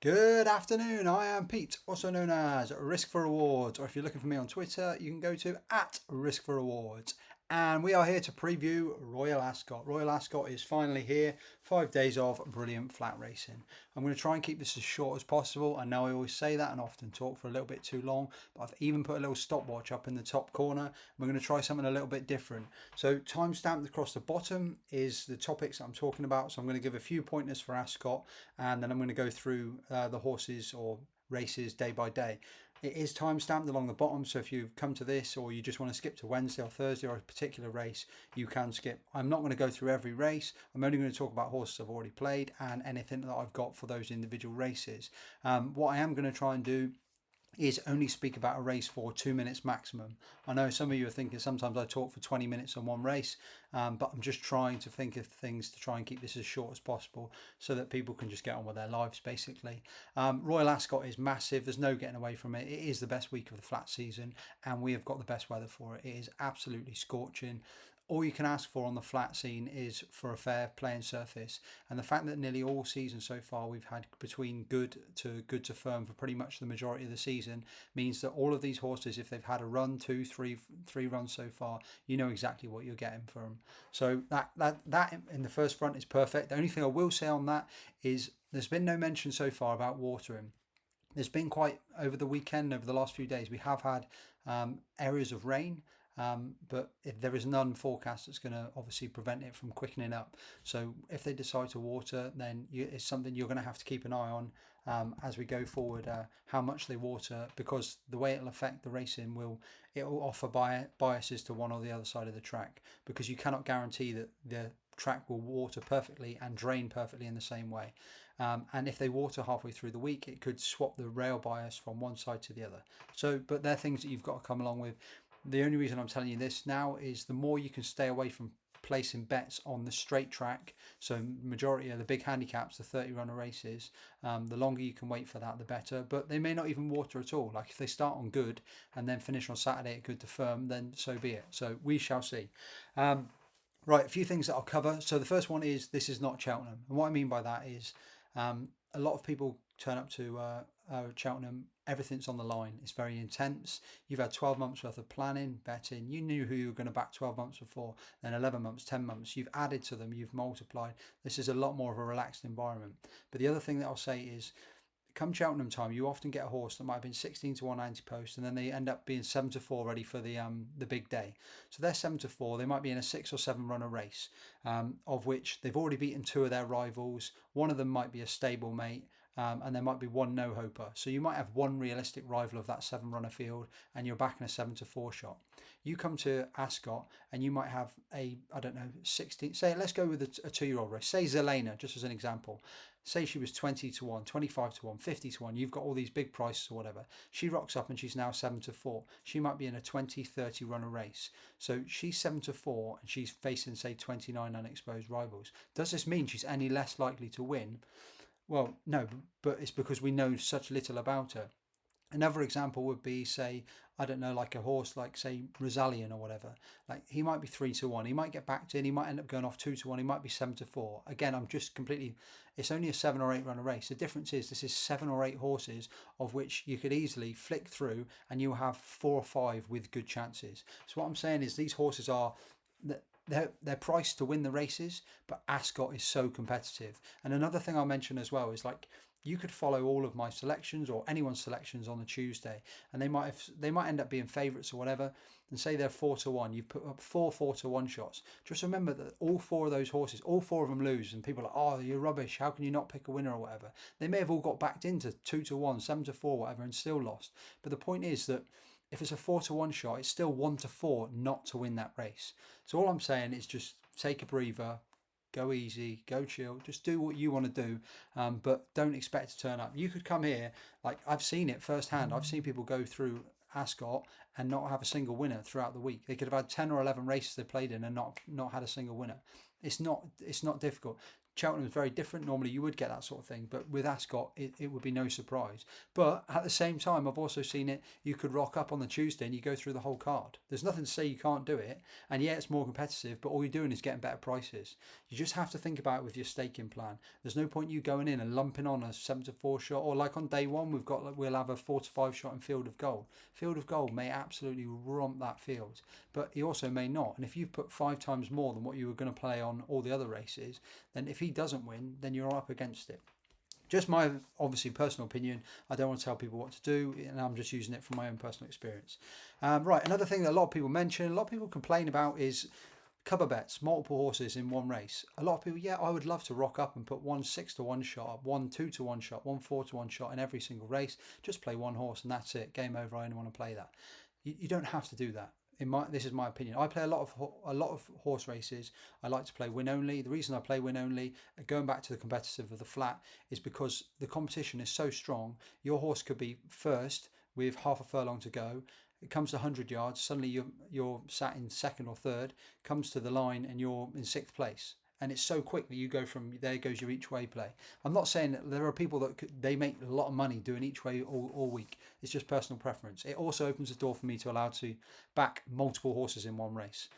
Good afternoon, I am Pete, also known as Risk for Rewards, or if you're looking for me on Twitter, you can go to @Risk for Rewards. And we are here to preview Royal Ascot. Royal Ascot is finally here, 5 days of brilliant flat racing. I'm going to try and keep this as short as possible. I know I always say that and often talk for a little bit too long, but I've even put a little stopwatch up in the top corner. We're going to try something a little bit different. So, time stamped across the bottom is the topics that I'm talking about. So, I'm going to give a few pointers for Ascot and then I'm going to go through the horses or races day by day. It is time stamped along the bottom, so if you've come to this or you just want to skip to Wednesday or Thursday or a particular race, you can skip. I'm not going to go through every race. I'm only going to talk about horses I've already played and anything that I've got for those individual races. What I am going to try and do is only speak about a race for 2 minutes maximum. I know some of you are thinking sometimes I talk for 20 minutes on one race, but I'm just trying to think of things to try and keep this as short as possible so that people can just get on with their lives basically. Royal Ascot is massive, there's no getting away from it. It is the best week of the flat season and we have got the best weather for it. It is absolutely scorching. All you can ask for on the flat scene is for a fair playing surface, and the fact that nearly all season so far we've had between good to firm for pretty much the majority of the season means that all of these horses, if they've had a run, two, three runs so far, you know exactly what you're getting for them. So that in the first front is perfect. The only thing I will say on that is there's been no mention so far about watering. There's been quite over the weekend, over the last few days, we have had areas of rain, but if there is none forecast that's going to obviously prevent it from quickening up. So if they decide to water, then it's something you're going to have to keep an eye on as we go forward, how much they water, because the way it'll affect the racing will offer biases to one or the other side of the track, because you cannot guarantee that the track will water perfectly and drain perfectly in the same way. And if they water halfway through the week, it could swap the rail bias from one side to the other. So, but they're things that you've got to come along with. The only reason I'm telling you this now is the more you can stay away from placing bets on the straight track, so majority of the big handicaps, the 30 runner races, the longer you can wait for that, the better. But they may not even water at all. Like if they start on good and then finish on Saturday at good to firm, then so be it. So we shall see. Right, a few things that I'll cover. So the first one is this is not Cheltenham, and what I mean by that is a lot of people turn up to Cheltenham. Everything's on the line. It's very intense. You've had 12 months worth of planning, betting. You knew who you were going to back 12 months before, then 11 months, 10 months. You've added to them. You've multiplied. This is a lot more of a relaxed environment. But the other thing that I'll say is come Cheltenham time, you often get a horse that might have been 16 to 1 anti-post, and then they end up being 7 to 4 ready for the big day. So they're 7 to 4. They might be in a 6 or 7 runner race, of which they've already beaten two of their rivals. One of them might be a stable mate. And there might be one no hoper. So you might have one realistic rival of that 7 runner field and you're backing a 7 to 4 shot. You come to Ascot and you might have I don't know, 16, say, let's go with a 2-year-old race. Say Zelena, just as an example. Say she was 20 to 1, 25 to 1, 50 to 1. You've got all these big prices or whatever. She rocks up and she's now 7 to 4. She might be in a 20, 30 runner race. So she's 7 to 4 and she's facing, say, 29 unexposed rivals. Does this mean she's any less likely to win? Well, no, but it's because we know such little about her. Another example would be, say, I don't know, like a horse like, say, Rosalian or whatever. Like he might be 3 to 1. He might get backed in. He might end up going off 2 to 1. He might be 7 to 4. Again, I'm just completely. It's only a 7 or 8 runner race. The difference is this is 7 or 8 horses of which you could easily flick through, and you'll have 4 or 5 with good chances. So what I'm saying is these horses are. They're priced to win the races, but Ascot is so competitive. And another thing I'll mention as well is like you could follow all of my selections or anyone's selections on the Tuesday, and they might end up being favourites or whatever. And say they're 4 to 1, you've put up four to 1 shots. Just remember that all 4 of those horses, all 4 of them lose, and people are like, oh, you're rubbish. How can you not pick a winner or whatever? They may have all got backed into 2 to 1, 7 to 4, whatever, and still lost. But the point is that if it's a 4 to 1 shot, it's still 1 to 4 not to win that race. So all I'm saying is just take a breather, go easy, go chill, just do what you want to do, but don't expect to turn up. You could come here, like I've seen it firsthand. I've seen people go through Ascot and not have a single winner throughout the week. They could have had 10 or 11 races they played in and not had a single winner. It's not difficult. Cheltenham is very different. Normally you would get that sort of thing, but with Ascot, it would be no surprise. But at the same time, I've also seen it, you could rock up on the Tuesday and you go through the whole card. There's nothing to say you can't do it. And yeah, it's more competitive, but all you're doing is getting better prices. You just have to think about it with your staking plan. There's no point you going in and lumping on a 7-4 shot, or like on day one, we'll have a 4-5 shot in Field of Gold. Field of Gold may absolutely romp that field, but he also may not. And if you've put 5 times more than what you were going to play on all the other races, then if he doesn't win, then you're up against it. Just my obviously personal opinion. I don't want to tell people what to do, and I'm just using it from my own personal experience. Right, another thing that a lot of people mention, a lot of people complain about is cover bets, multiple horses in one race. A lot of people, yeah, I would love to rock up and put 1 6 to 1 shot, 1 2 to 1 shot, 1 4 to 1 shot in every single race. Just play one horse and that's it. Game over. I only want to play that. You don't have to do that. This is my opinion. I play a lot of horse races. I like to play win only. The reason I play win only, going back to the competitive of the flat, is because the competition is so strong. Your horse could be first with half a furlong to go. It comes to 100 yards. Suddenly you're sat in second or third. Comes to the line and you're in 6th place. And it's so quick that you go from there goes your each way play. I'm not saying that there are people that they make a lot of money doing each way all week. It's just personal preference. It also opens the door for me to allow to back multiple horses in one race.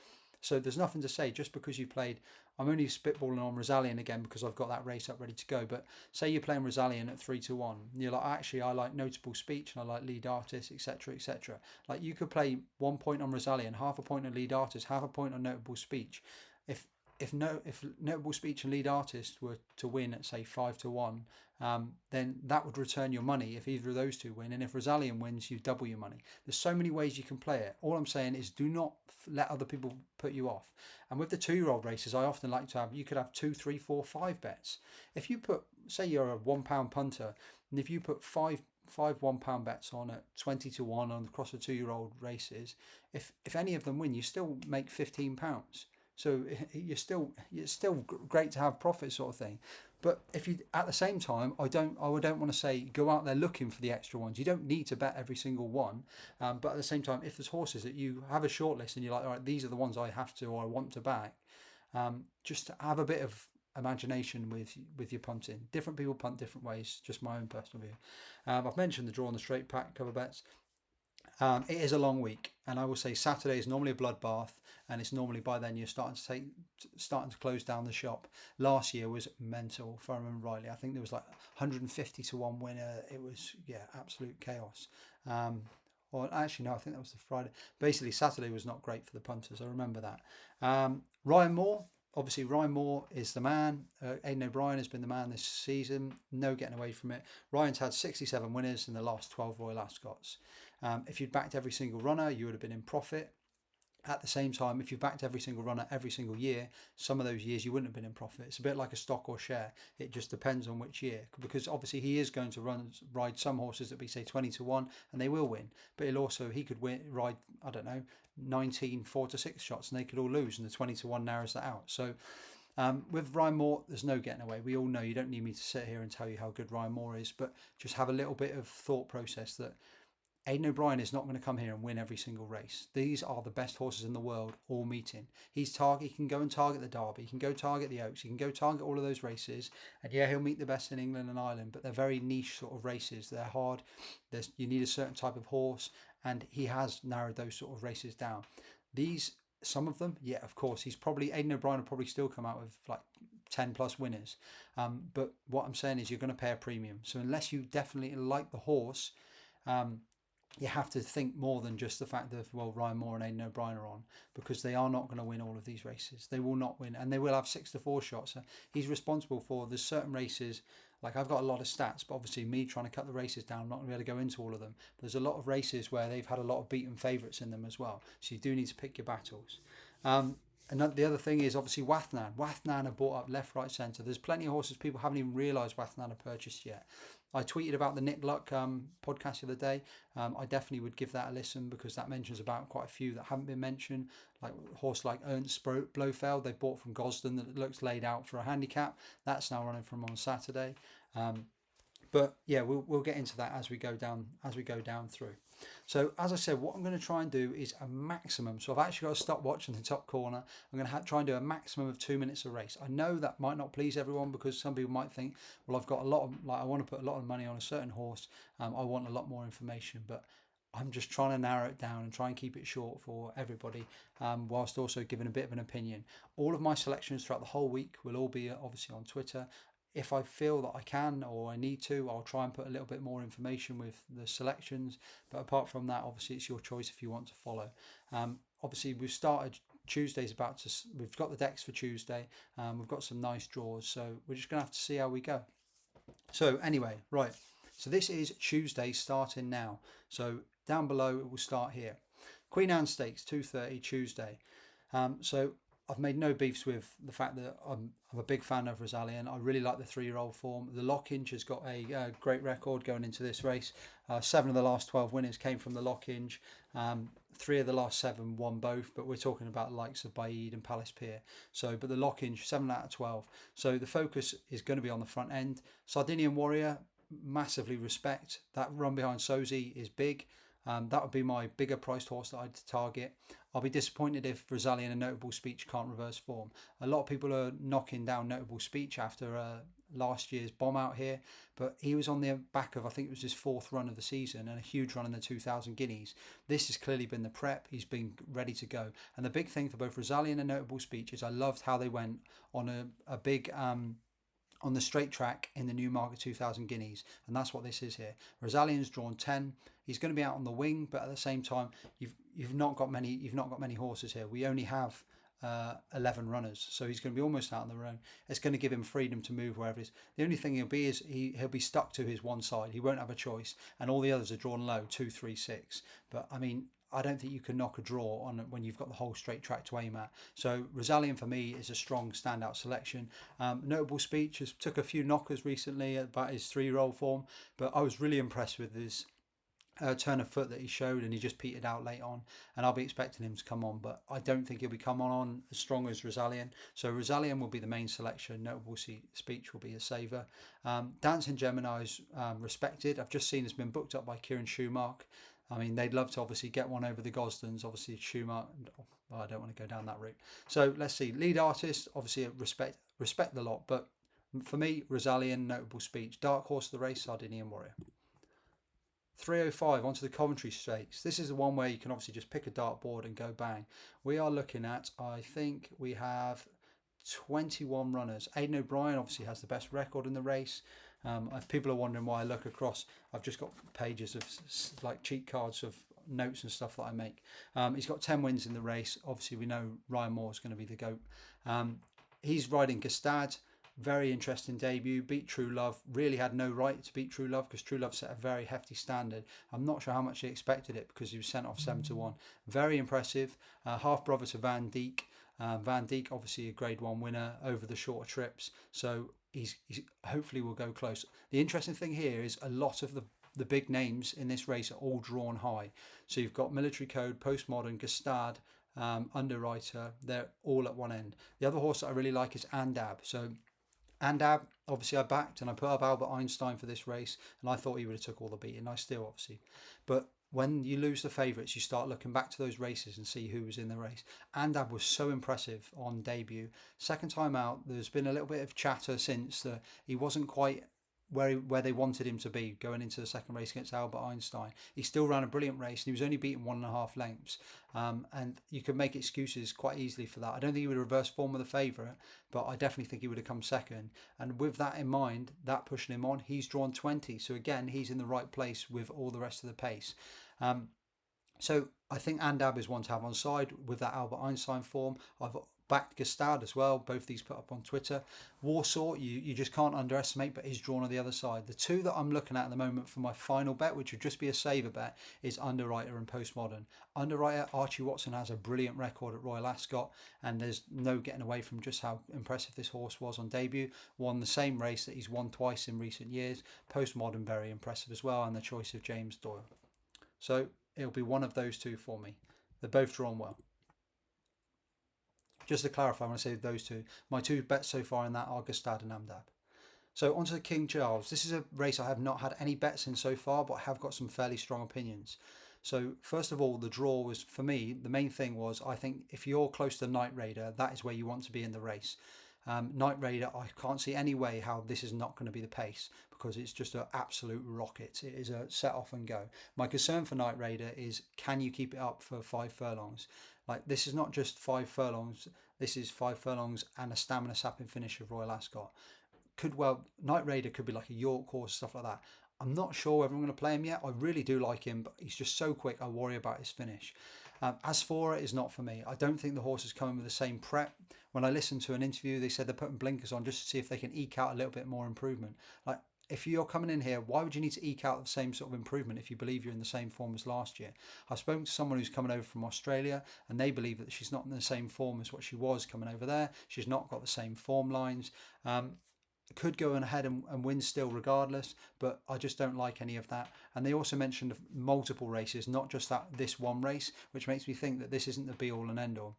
So there's nothing to say just because you played. I'm only spitballing on Rosallion again because I've got that race up ready to go. But say you're playing Rosallion at 3-1. You're like, actually, I like Notable Speech and I like Lead Artist, etc., etc. Like you could play 1 point on Rosallion, half a point on Lead Artist, half a point on Notable Speech. If Notable Speech and Lead Artist were to win at say 5-1, then that would return your money if either of those two win. And if Rosallion wins, you double your money. There's so many ways you can play it. All I'm saying is do not let other people put you off. And with the 2-year-old races, I often like to have, you could have 2, 3, 4, 5 bets. If you put, say you're a £1 punter, and if you put five £1 bets on at 20-1 on across the 2-year-old races, if any of them win, you still make £15. So it's still great to have profit sort of thing. But if you at the same time, I don't want to say go out there looking for the extra ones. You don't need to bet every single one. But at the same time, if there's horses that you have a short list and you're like, all right, these are the ones I have to or I want to back, just to have a bit of imagination with your punting. Different people punt different ways. Just my own personal view. I've mentioned the draw on the straight pack cover bets. It is a long week, and I will say Saturday is normally a bloodbath, and it's normally by then you're starting to close down the shop. Last year was mental, if I remember rightly. I think there was like 150 to 1 winner. It was absolute chaos. Or actually no, I think that was the Friday. Basically, Saturday was not great for the punters. I remember that. Ryan Moore. Obviously, Ryan Moore is the man. Aidan O'Brien has been the man this season. No getting away from it. Ryan's had 67 winners in the last 12 Royal Ascots. If you'd backed every single runner, you would have been in profit. At the same time, if you backed every single runner every single year, some of those years you wouldn't have been in profit. It's a bit like a stock or share. It just depends on which year, because obviously he is going to ride some horses that we say 20-1 and they will win. But he could ride, I don't know, 19 4-6 shots and they could all lose, and the 20-1 narrows that out. So with Ryan Moore, there's no getting away. We all know, you don't need me to sit here and tell you how good Ryan Moore is, but just have a little bit of thought process that Aidan O'Brien is not going to come here and win every single race. These are the best horses in the world all meeting. He can go and target the Derby, he can go target the Oaks, he can go target all of those races, and yeah, he'll meet the best in England and Ireland, but they're very niche sort of races. They're hard. You need a certain type of horse, and he has narrowed those sort of races down. Some of them, yeah, of course, Aidan O'Brien will probably still come out with like 10 plus winners. But what I'm saying is you're going to pay a premium. So unless you definitely like the horse, you have to think more than just the fact that, well, Ryan Moore and Aidan O'Brien are on, because they are not going to win all of these races. They will not win, and they will have 6-4 shots. So he's responsible for, there's certain races, like I've got a lot of stats, but obviously me trying to cut the races down, I'm not going to be able to go into all of them. There's a lot of races where they've had a lot of beaten favourites in them as well. So you do need to pick your battles. And the other thing is obviously Wathnan. Wathnan are bought up left, right, centre. There's plenty of horses people haven't even realised Wathnan are purchased yet. I tweeted about the Nick Luck podcast the other day. I definitely would give that a listen, because that mentions about quite a few that haven't been mentioned. Like a horse like Ernst Blofeld, they bought from Gosden, that looks laid out for a handicap. That's now running from on Saturday. But yeah, we'll get into that as we go down through. So as I said, what I'm going to try and do is a maximum. So I've actually got to stop watching the top corner. I'm going to try and do a maximum of 2 minutes a race. I know that might not please everyone because some people might think, well, I've got a lot of, like, I want to put a lot of money on a certain horse. I want a lot more information, but I'm just trying to narrow it down and try and keep it short for everybody, whilst also giving a bit of an opinion. All of my selections throughout the whole week will all be obviously on Twitter. If I feel that I can or I need to, I'll try and put a little bit more information with the selections. But apart from that, obviously it's your choice if you want to follow. Obviously we've started. Tuesday's about to. We've got the decks for Tuesday. We've got some nice draws, so we're just gonna have to see how we go. So anyway, right. So this is Tuesday starting now. So down below it will start here. Queen Anne Stakes 2:30 Tuesday. So I've made no beefs with the fact that I'm a big fan of Rosalian. I really like the 3-year-old form. The Lockinge has got a great record going into this race. 7 of the last 12 winners came from the Lockinge. 3 of the last 7 won both, but we're talking about the likes of Baid and Palace Pier. So, but the Lockinge, 7 out of 12. So the focus is going to be on the front end. Sardinian Warrior, massively respect. That run behind Sozi is big. That would be my bigger priced horse that I'd target. I'll be disappointed if Rosalian and Notable Speech can't reverse form. A lot of people are knocking down Notable Speech after last year's bomb out here, but he was on the back of, I think it was his 4th run of the season and a huge run in the 2000 Guineas. This has clearly been the prep. He's been ready to go. And the big thing for both Rosalian and Notable Speech is I loved how they went on a big on the straight track in the Newmarket 2000 Guineas, and that's what this is here. Rosalian's drawn 10. He's going to be out on the wing, but at the same time, you've not got many horses here. We only have 11 runners, so he's going to be almost out on their own. It's going to give him freedom to move wherever it is. The only thing he'll be is he'll be stuck to his one side. He won't have a choice, and all the others are drawn low, 2, 3, 6. But I mean, I don't think you can knock a draw on when you've got the whole straight track to aim at. So Rosalian for me is a strong standout selection. Notable Speech has took a few knockers recently about his 3-year-old form, but I was really impressed with his turn of foot that he showed, and he just petered out late on, and I'll be expecting him to come on, but I don't think he'll be coming on as strong as Rosalian. So Rosalian will be the main selection. Notable Speech will be a saver. Dancing Gemini is respected. I've just seen it's been booked up by Kieran Schumacher. I mean, they'd love to obviously get one over the Gosdens. Obviously, Schumacher. I don't want to go down that route. So let's see. Lead artist, obviously respect the lot, but for me, Rosalian, Notable Speech. Dark horse of the race, Sardinian Warrior. 3:05 onto the Coventry Stakes. This is the one where you can obviously just pick a dartboard and go bang. We are looking at, I think we have 21 runners. Aidan O'Brien obviously has the best record in the race. If people are wondering why I look across, I've just got pages of like cheat cards of notes and stuff that I make. He's got 10 wins in the race. Obviously, we know Ryan Moore is going to be the GOAT. He's riding Gestad. Very interesting debut. Beat True Love. Really had no right to beat True Love because True Love set a very hefty standard. I'm not sure how much he expected it because he was sent off 7-1. Very impressive. Half brother to Van Dijk. Van Dijk, obviously a Grade 1 winner over the shorter trips. So he's hopefully will go close. The interesting thing here is a lot of the big names in this race are all drawn high. So you've got Military Code, Postmodern, Gestad, Underwriter. They're all at one end. The other horse that I really like is Andab. So Andab, obviously I backed and I put up Albert Einstein for this race, and I thought he would have took all the beating. I still obviously, but when you lose the favourites, you start looking back to those races and see who was in the race. Andab was so impressive on debut. Second time out, there's been a little bit of chatter since that he wasn't quite where they wanted him to be going into the second race against Albert Einstein. He still ran a brilliant race, and he was only beaten 1.5 lengths. And you could make excuses quite easily for that. I don't think he would have reversed form with the favourite, but I definitely think he would have come second. And with that in mind, that pushing him on, he's drawn 20. So again, he's in the right place with all the rest of the pace. So I think Andab is one to have on side with that Albert Einstein form. I've backed Gestad as well. Both these put up on Twitter. Warsaw, you just can't underestimate, but he's drawn on the other side. The two that I'm looking at the moment for my final bet, which would just be a saver bet, is Underwriter and Postmodern. Underwriter, Archie Watson has a brilliant record at Royal Ascot, and there's no getting away from just how impressive this horse was on debut. Won the same race that he's won twice in recent years. Postmodern, very impressive as well, and the choice of James Doyle. So it'll be one of those two for me. They're both drawn well. Just to clarify, when I say those two, my two bets so far in that are Gestad and Amdab. So onto the King Charles. This is a race I have not had any bets in so far, but I have got some fairly strong opinions. So first of all, the draw was for me. The main thing was I think if you're close to Night Raider, that is where you want to be in the race. Night Raider, I can't see any way how this is not going to be the pace because it's just an absolute rocket. It is a set off and go. My concern for Night Raider is can you keep it up for 5 furlongs? Like this is not just 5 furlongs. This is 5 furlongs and a stamina sapping finish of Royal Ascot. Could well Night Raider could be like a York horse, stuff like that. I'm not sure whether I'm going to play him yet. I really do like him, but he's just so quick. I worry about his finish. Asphora is not for me. I don't think the horse is coming with the same prep. When I listened to an interview, they said they're putting blinkers on just to see if they can eke out a little bit more improvement. Like if you're coming in here, why would you need to eke out the same sort of improvement if you believe you're in the same form as last year? I've spoken to someone who's coming over from Australia and they believe that she's not in the same form as what she was coming over there. She's not got the same form lines. Could go ahead and win still regardless, but I just don't like any of that. And they also mentioned multiple races, not just this one race, which makes me think that this isn't the be all and end all.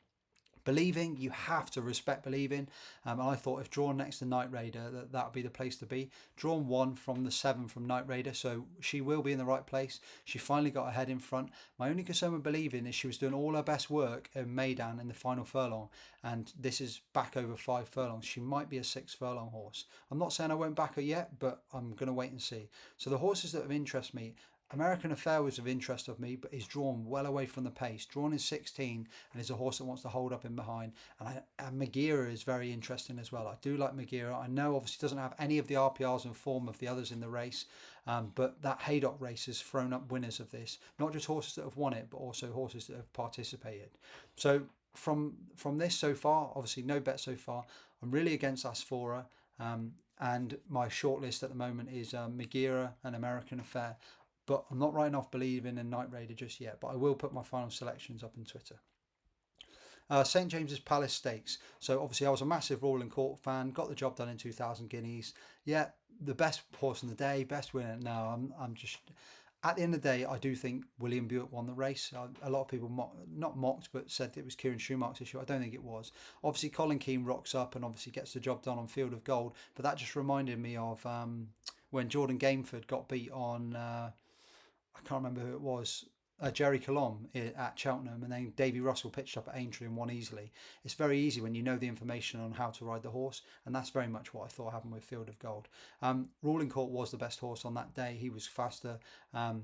Believing, you have to respect believing. And I thought if drawn next to Night Raider, that would be the place to be. Drawn 1 from the 7 from Night Raider, so she will be in the right place. She finally got ahead in front. My only concern with believing is she was doing all her best work in Maidan in the final furlong, and this is back over 5 furlongs. She might be a 6 furlong horse. I'm not saying I won't back her yet, but I'm going to wait and see. So the horses that have interest me, American Affair was of interest of me, but is drawn well away from the pace. Drawn in 16 and is a horse that wants to hold up in behind. And Magira is very interesting as well. I do like Magira. I know obviously doesn't have any of the RPRs and form of the others in the race, but that Haydock race has thrown up winners of this. Not just horses that have won it, but also horses that have participated. So from this so far, obviously no bet so far. I'm really against Asphora. And my shortlist at the moment is Magira and American Affair. But I'm not writing off believing in Night Raider just yet. But I will put my final selections up on Twitter. St James's Palace Stakes. So obviously I was a massive Rawling Court fan. Got the job done in 2,000 guineas. Yeah, the best horse in the day, best winner. No, I'm just. At the end of the day, I do think William Buick won the race. A lot of people not mocked, but said it was Kieran Schumacher's issue. I don't think it was. Obviously, Colin Keane rocks up and obviously gets the job done on Field of Gold. But that just reminded me of when Jordan Gameford got beat on. I can't remember who it was. Jerry Colombe at Cheltenham, and then Davy Russell pitched up at Aintree and won easily. It's very easy when you know the information on how to ride the horse, and that's very much what I thought happened with Field of Gold. Rawling Court was the best horse on that day. He was faster, and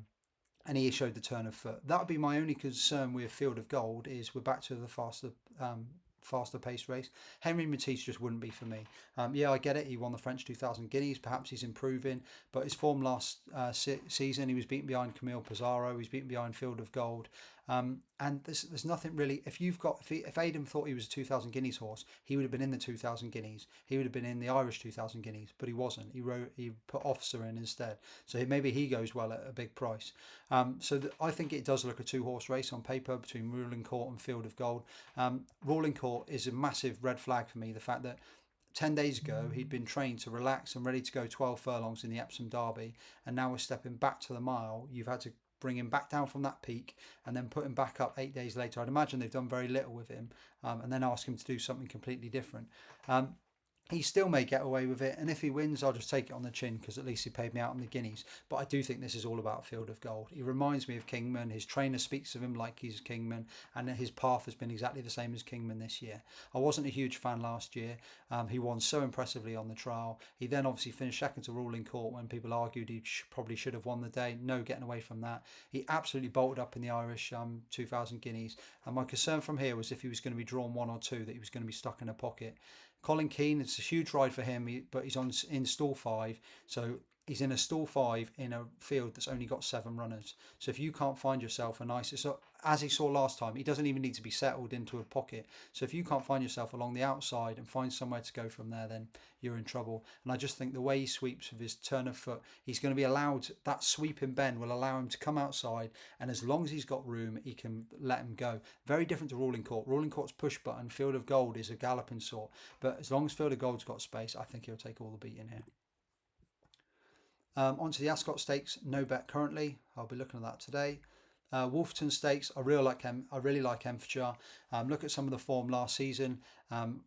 he showed the turn of foot. That would be my only concern with Field of Gold is we're back to the faster paced race. Henry Matisse just wouldn't be for me. Yeah, I get it. He won the French 2,000 guineas. Perhaps he's improving, but his form last season, he was beaten behind Camille Pizarro. He was beaten behind Field of Gold. And there's nothing really. If Aidan thought he was a 2,000 guineas horse, he would have been in the 2,000 guineas. He would have been in the Irish 2,000 guineas, but he wasn't. He put Officer in instead. So maybe he goes well at a big price. I think it does look a 2-horse race on paper between Rawling Court and Field of Gold. Rawling Court is a massive red flag for me. The fact that 10 days ago he'd been trained to relax and ready to go 12 furlongs in the Epsom Derby, and now we're stepping back to the mile. You've had to bring him back down from that peak and then put him back up 8 days later. I'd imagine they've done very little with him, and then ask him to do something completely different. He still may get away with it, and if he wins, I'll just take it on the chin because at least he paid me out on the guineas. But I do think this is all about Field of Gold. He reminds me of Kingman. His trainer speaks of him like he's Kingman, and his path has been exactly the same as Kingman this year. I wasn't a huge fan last year. He won so impressively on the trial. He then obviously finished second to Rawling Court when people argued he probably should have won the day. No getting away from that. He absolutely bolted up in the Irish 2,000 guineas. And my concern from here was if he was going to be drawn 1 or 2, that he was going to be stuck in a pocket. Colin Keane, it's a huge ride for him, but he's in stall 5, so he's in a stall 5 in a field that's only got 7 runners. So if you can't find yourself a nice, so as he saw last time, he doesn't even need to be settled into a pocket. So if you can't find yourself along the outside and find somewhere to go from there, then you're in trouble. And I just think the way he sweeps with his turn of foot, he's going to be allowed, that sweeping bend will allow him to come outside, and as long as he's got room, he can let him go. Very different to Rawling Court. Rawling Court's push button, Field of Gold is a galloping sort. But as long as Field of Gold's got space, I think he'll take all the beating here. Onto the Ascot Stakes, no bet currently. I'll be looking at that today. Wolferton Stakes, I really like Emfordshire. Look at some of the form last season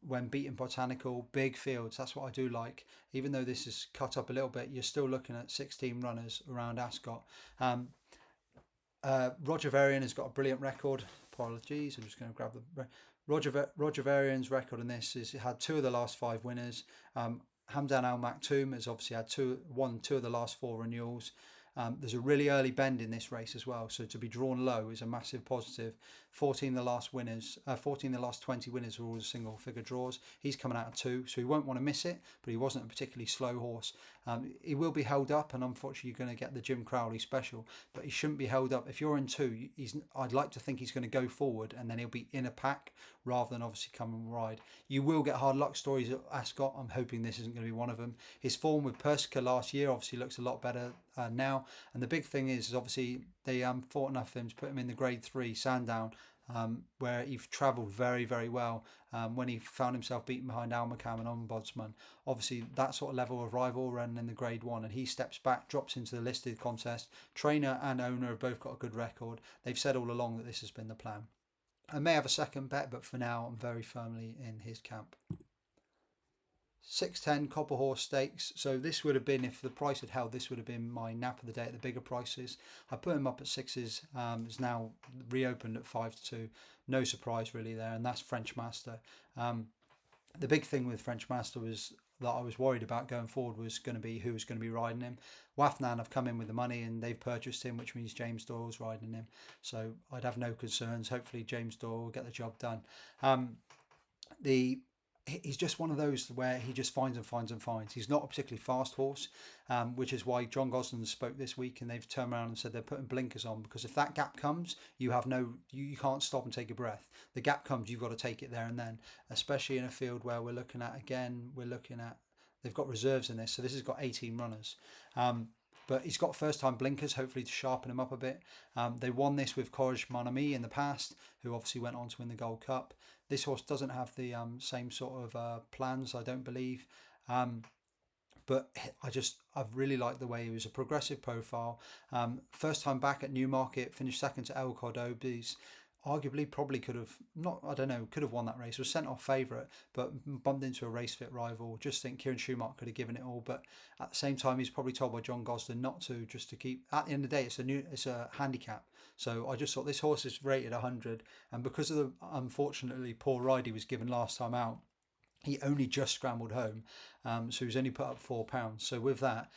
when beating Botanical, big fields. That's what I do like. Even though this is cut up a little bit, you're still looking at 16 runners around Ascot. Roger Varian has got a brilliant record. Apologies, I'm just going to grab the Roger Varian's record in this is had 2 of the last 5 winners. Hamdan Al Maktoum has obviously had 2 of the last 4 renewals. There's a really early bend in this race as well, so to be drawn low is a massive positive. 14 of the last 20 winners were all single figure draws. He's coming out of 2, so he won't want to miss it, but he wasn't a particularly slow horse. He will be held up, and unfortunately you're going to get the Jim Crowley special, but he shouldn't be held up. If you're in 2, I'd like to think he's going to go forward, and then he'll be in a pack rather than obviously come and ride. You will get hard luck stories at Ascot. I'm hoping this isn't going to be one of them. His form with Persica last year obviously looks a lot better now, and the big thing is obviously they fought enough for him to put him in the Grade 3 Sandown, where he travelled very, very well when he found himself beaten behind Almacam and Ombudsman. Obviously, that sort of level of rival running in the Grade 1, and he steps back, drops into the listed contest. Trainer and owner have both got a good record. They've said all along that this has been the plan. I may have a second bet, but for now, I'm very firmly in his camp. 6:10 Copper Horse Stakes. So this would have been, if the price had held, this would have been my nap of the day at the bigger prices. I put him up at 6s. It's now reopened at 5-2. No surprise really there, and that's French Master. The big thing with French Master was that I was worried about going forward was going to be who was going to be riding him. Wafnan have come in with the money and they've purchased him, which means James Doyle's riding him. So I'd have no concerns. Hopefully James Doyle will get the job done. He's just one of those where he just finds. He's not a particularly fast horse, which is why John Gosden spoke this week and they've turned around and said they're putting blinkers on, because if that gap comes, you can't stop and take a breath. The gap comes, you've got to take it there and then, especially in a field where we're looking at they've got reserves in this, so this has got 18 runners. But he's got first-time blinkers, hopefully to sharpen him up a bit. They won this with Courage Mon Ami in the past, who obviously went on to win the Gold Cup. This horse doesn't have the same sort of plans, I don't believe. But I really liked the way he was a progressive profile. First time back at Newmarket, finished second to El Cordobes. Arguably probably could have won that race. Was sent off favourite, but bumped into a race fit rival. Just think Kieran Schumacher could have given it all, but at the same time he's probably told by John Gosden not to, just to keep. At the end of the day, it's a handicap. So I just thought this horse is rated 100, and because of the unfortunately poor ride he was given last time out, he only just scrambled home, so he was only put up £4. So with that,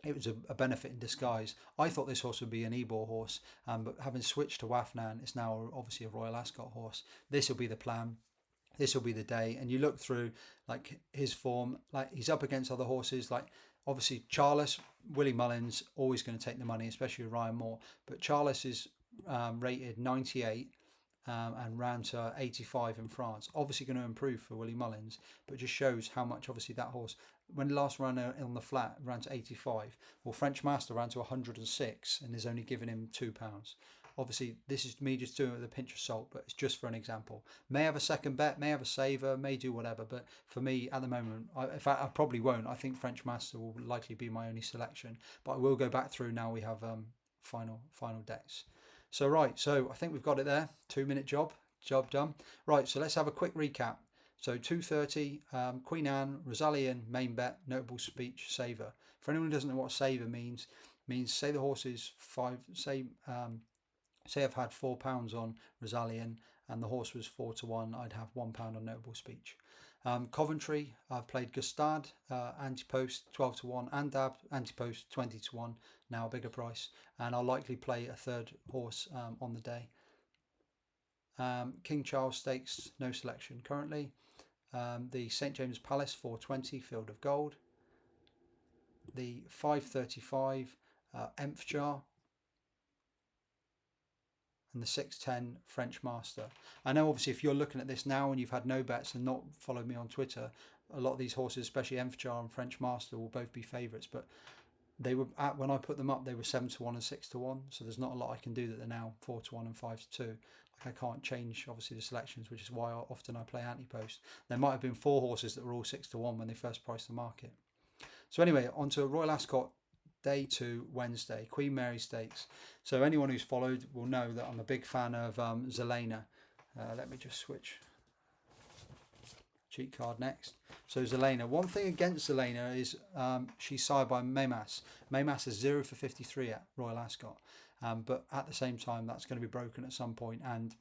it was a benefit in disguise. I thought this horse would be an Ebor horse, but having switched to Wafnan, it's now obviously a Royal Ascot horse. This will be the plan. This will be the day. And you look through like his form, like he's up against other horses, like obviously Charles, Willie Mullins, always going to take the money, especially with Ryan Moore. But Charles is rated 98. And ran to 85 in France. Obviously going to improve for Willie Mullins, but just shows how much obviously that horse, when the last ran on the flat, ran to 85. Well, French Master ran to 106 and is only giving him £2. Obviously, this is me just doing it with a pinch of salt, but it's just for an example. May have a second bet, may have a saver, may do whatever, but for me at the moment, in fact, I probably won't. I think French Master will likely be my only selection, but I will go back through now we have final decks. So right, so I think we've got it there. 2-minute job done. Right, so let's have a quick recap. So 2:30, Queen Anne, Rosalian, main bet, notable speech, saver. For anyone who doesn't know what saver means say the horse is say I've had £4 on Rosalian and the horse was 4-1, I'd have £1 on notable speech. Coventry, I've played Gustad, anti-post 12-1, and Dab, anti-post 20-1, now a bigger price, and I'll likely play a third horse on the day. King Charles Stakes, no selection currently. The St James Palace 4:20, Field of Gold. The 5:35 Emfjar, and the 6:10 French Master. I know obviously if you're looking at this now and you've had no bets and not followed me on Twitter, a lot of these horses, especially Emfjar and French Master, will both be favourites, but they were when I put them up, they were 7-1 and 6-1, so there's not a lot I can do that they're now 4-1 and 5-2. I can't change obviously the selections, which is why often I play anti-post. There might have been 4 horses that were all 6-1 when they first priced the market. So anyway, on to Royal Ascot Day 2 Wednesday, Queen Mary Stakes. So anyone who's followed will know that I'm a big fan of Zelena. Let me just switch cheat card next. So Zelena. One thing against Zelena is she's sired by Maymas. Maymas is 0 for 53 at Royal Ascot. But at the same time, that's going to be broken at some point. And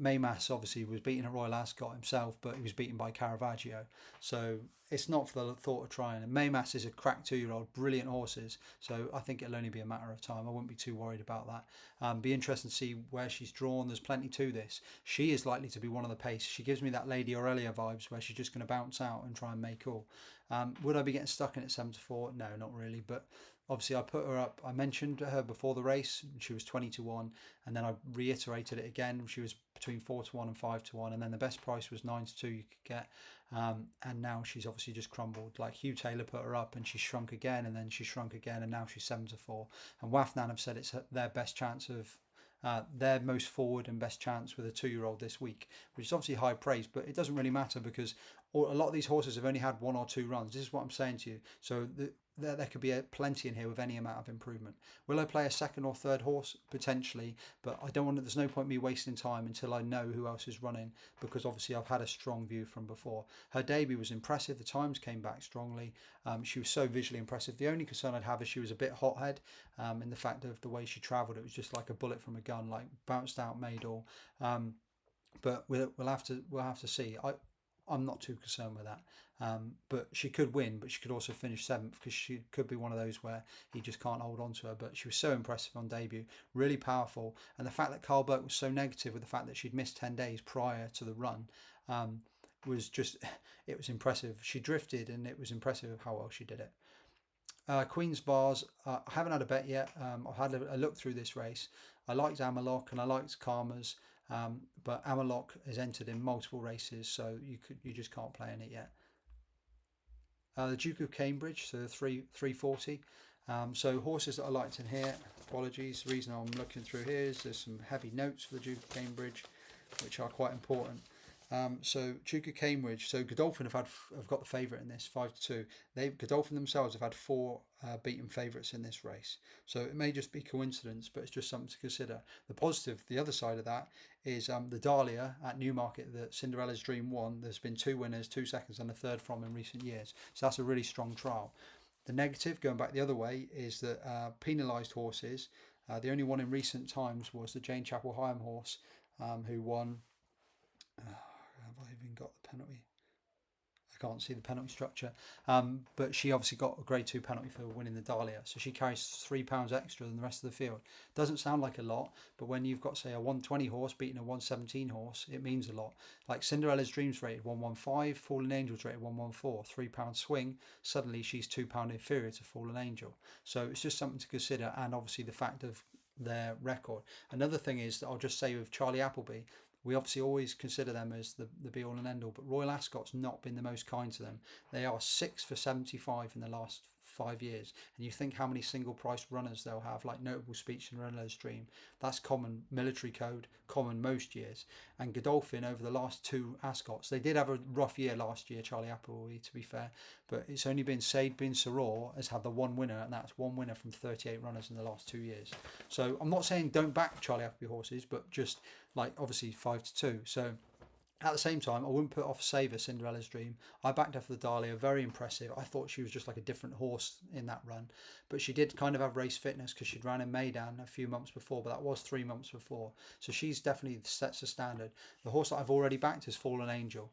Maymas obviously was beaten at Royal Ascot himself, but he was beaten by Caravaggio. So it's not for the thought of trying. And Maymas is a crack 2-year-old, brilliant horses. So I think it'll only be a matter of time. I wouldn't be too worried about that. Be interesting to see where she's drawn. There's plenty to this. She is likely to be one of the pace. She gives me that Lady Aurelia vibes where she's just going to bounce out and try and make all. Would I be getting stuck in at 7-4? No, not really. But obviously I put her up, I mentioned her before the race, she was 20-1, and then I reiterated it again, she was between 4-1 and 5-1, and then the best price was 9-2 you could get, and now she's obviously just crumbled. Like Hugh Taylor put her up and she shrunk again, and then she shrunk again, and now she's 7-4, and Wafnan have said it's their best chance of their most forward and best chance with a 2-year-old this week, which is obviously high praise, but it doesn't really matter because a lot of these horses have only had 1 or 2 runs. This is what I'm saying to you. So there could be plenty in here with any amount of improvement. Will I play a second or third horse? Potentially, but I don't want to, there's no point me wasting time until I know who else is running, because obviously I've had a strong view from before. Her debut was impressive. The times came back strongly. She was so visually impressive. The only concern I'd have is she was a bit hothead in the fact of the way she travelled. It was just like a bullet from a gun, like bounced out, made all. But we'll have to see. I'm not too concerned with that. But she could win, but she could also finish 7th, because she could be one of those where he just can't hold on to her. But she was so impressive on debut, really powerful. And the fact that Carl Burke was so negative with the fact that she'd missed 10 days prior to the run was just, it was impressive. She drifted, and it was impressive how well she did it. Queen's Bars, I haven't had a bet yet. I've had a look through this race. I liked Amalok and I liked Karma's. But Amalok is entered in multiple races, so you just can't play in it yet. The Duke of Cambridge, so 340. So horses that I liked in here. Apologies. The reason I'm looking through here is there's some heavy notes for the Duke of Cambridge, which are quite important. So Duke of Cambridge. So Godolphin have got the favourite in this, 5-2. Godolphin themselves have had 4 beaten favourites in this race. So it may just be coincidence, but it's just something to consider. The positive, the other side of that, is the Dahlia at Newmarket that Cinderella's Dream won. There's been 2 winners, 2 seconds, and a third from in recent years. So that's a really strong trial. The negative, going back the other way, is that penalised horses. The only one in recent times was the Jane Chapel Hyam horse, who won. Have I even got the penalty? I can't see the penalty structure, but she obviously got a grade 2 penalty for winning the Dahlia, so she carries £3 extra than the rest of the field. Doesn't sound like a lot, but when you've got, say, a 120 horse beating a 117 horse, it means a lot. Like Cinderella's Dreams rated 115, Fallen Angels rated 114, £3 swing. Suddenly she's £2 inferior to Fallen Angel, so it's just something to consider, and obviously the fact of their record. Another thing is that I'll just say with Charlie Appleby, we obviously always consider them as the be all and end all, but Royal Ascot's not been the most kind to them. They are 6 for 75 in the last 5 years, and you think how many single price runners they'll have, like Notable Speech and Cinderella's Dream. That's common military code, common most years. And Godolphin over the last 2 Ascots, they did have a rough year last year, Charlie Appleby, to be fair, but it's only been Said bin Saror has had the 1 winner, and that's 1 winner from 38 runners in the last 2 years. So I'm not saying don't back Charlie Appleby horses, but just like obviously 5-2. So at the same time, I wouldn't put off Saver, Cinderella's Dream. I backed her for the Dahlia, very impressive. I thought she was just like a different horse in that run. But she did kind of have race fitness because she'd ran in Maidan a few months before, but that was 3 months before. So she's definitely sets a standard. The horse that I've already backed is Fallen Angel.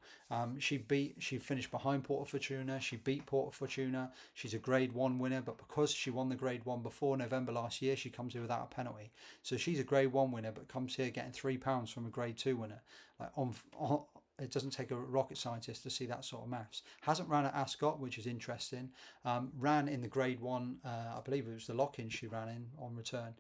She finished behind Porta Fortuna. She beat Porta Fortuna. She's a Grade 1 winner, but because she won the Grade 1 before November last year, she comes here without a penalty. So she's a Grade 1 winner, but comes here getting £3 from a Grade 2 winner. Like it doesn't take a rocket scientist to see that sort of maths. Hasn't ran at Ascot, which is interesting. Ran in the Grade 1, I believe it was the lock-in she ran in on return.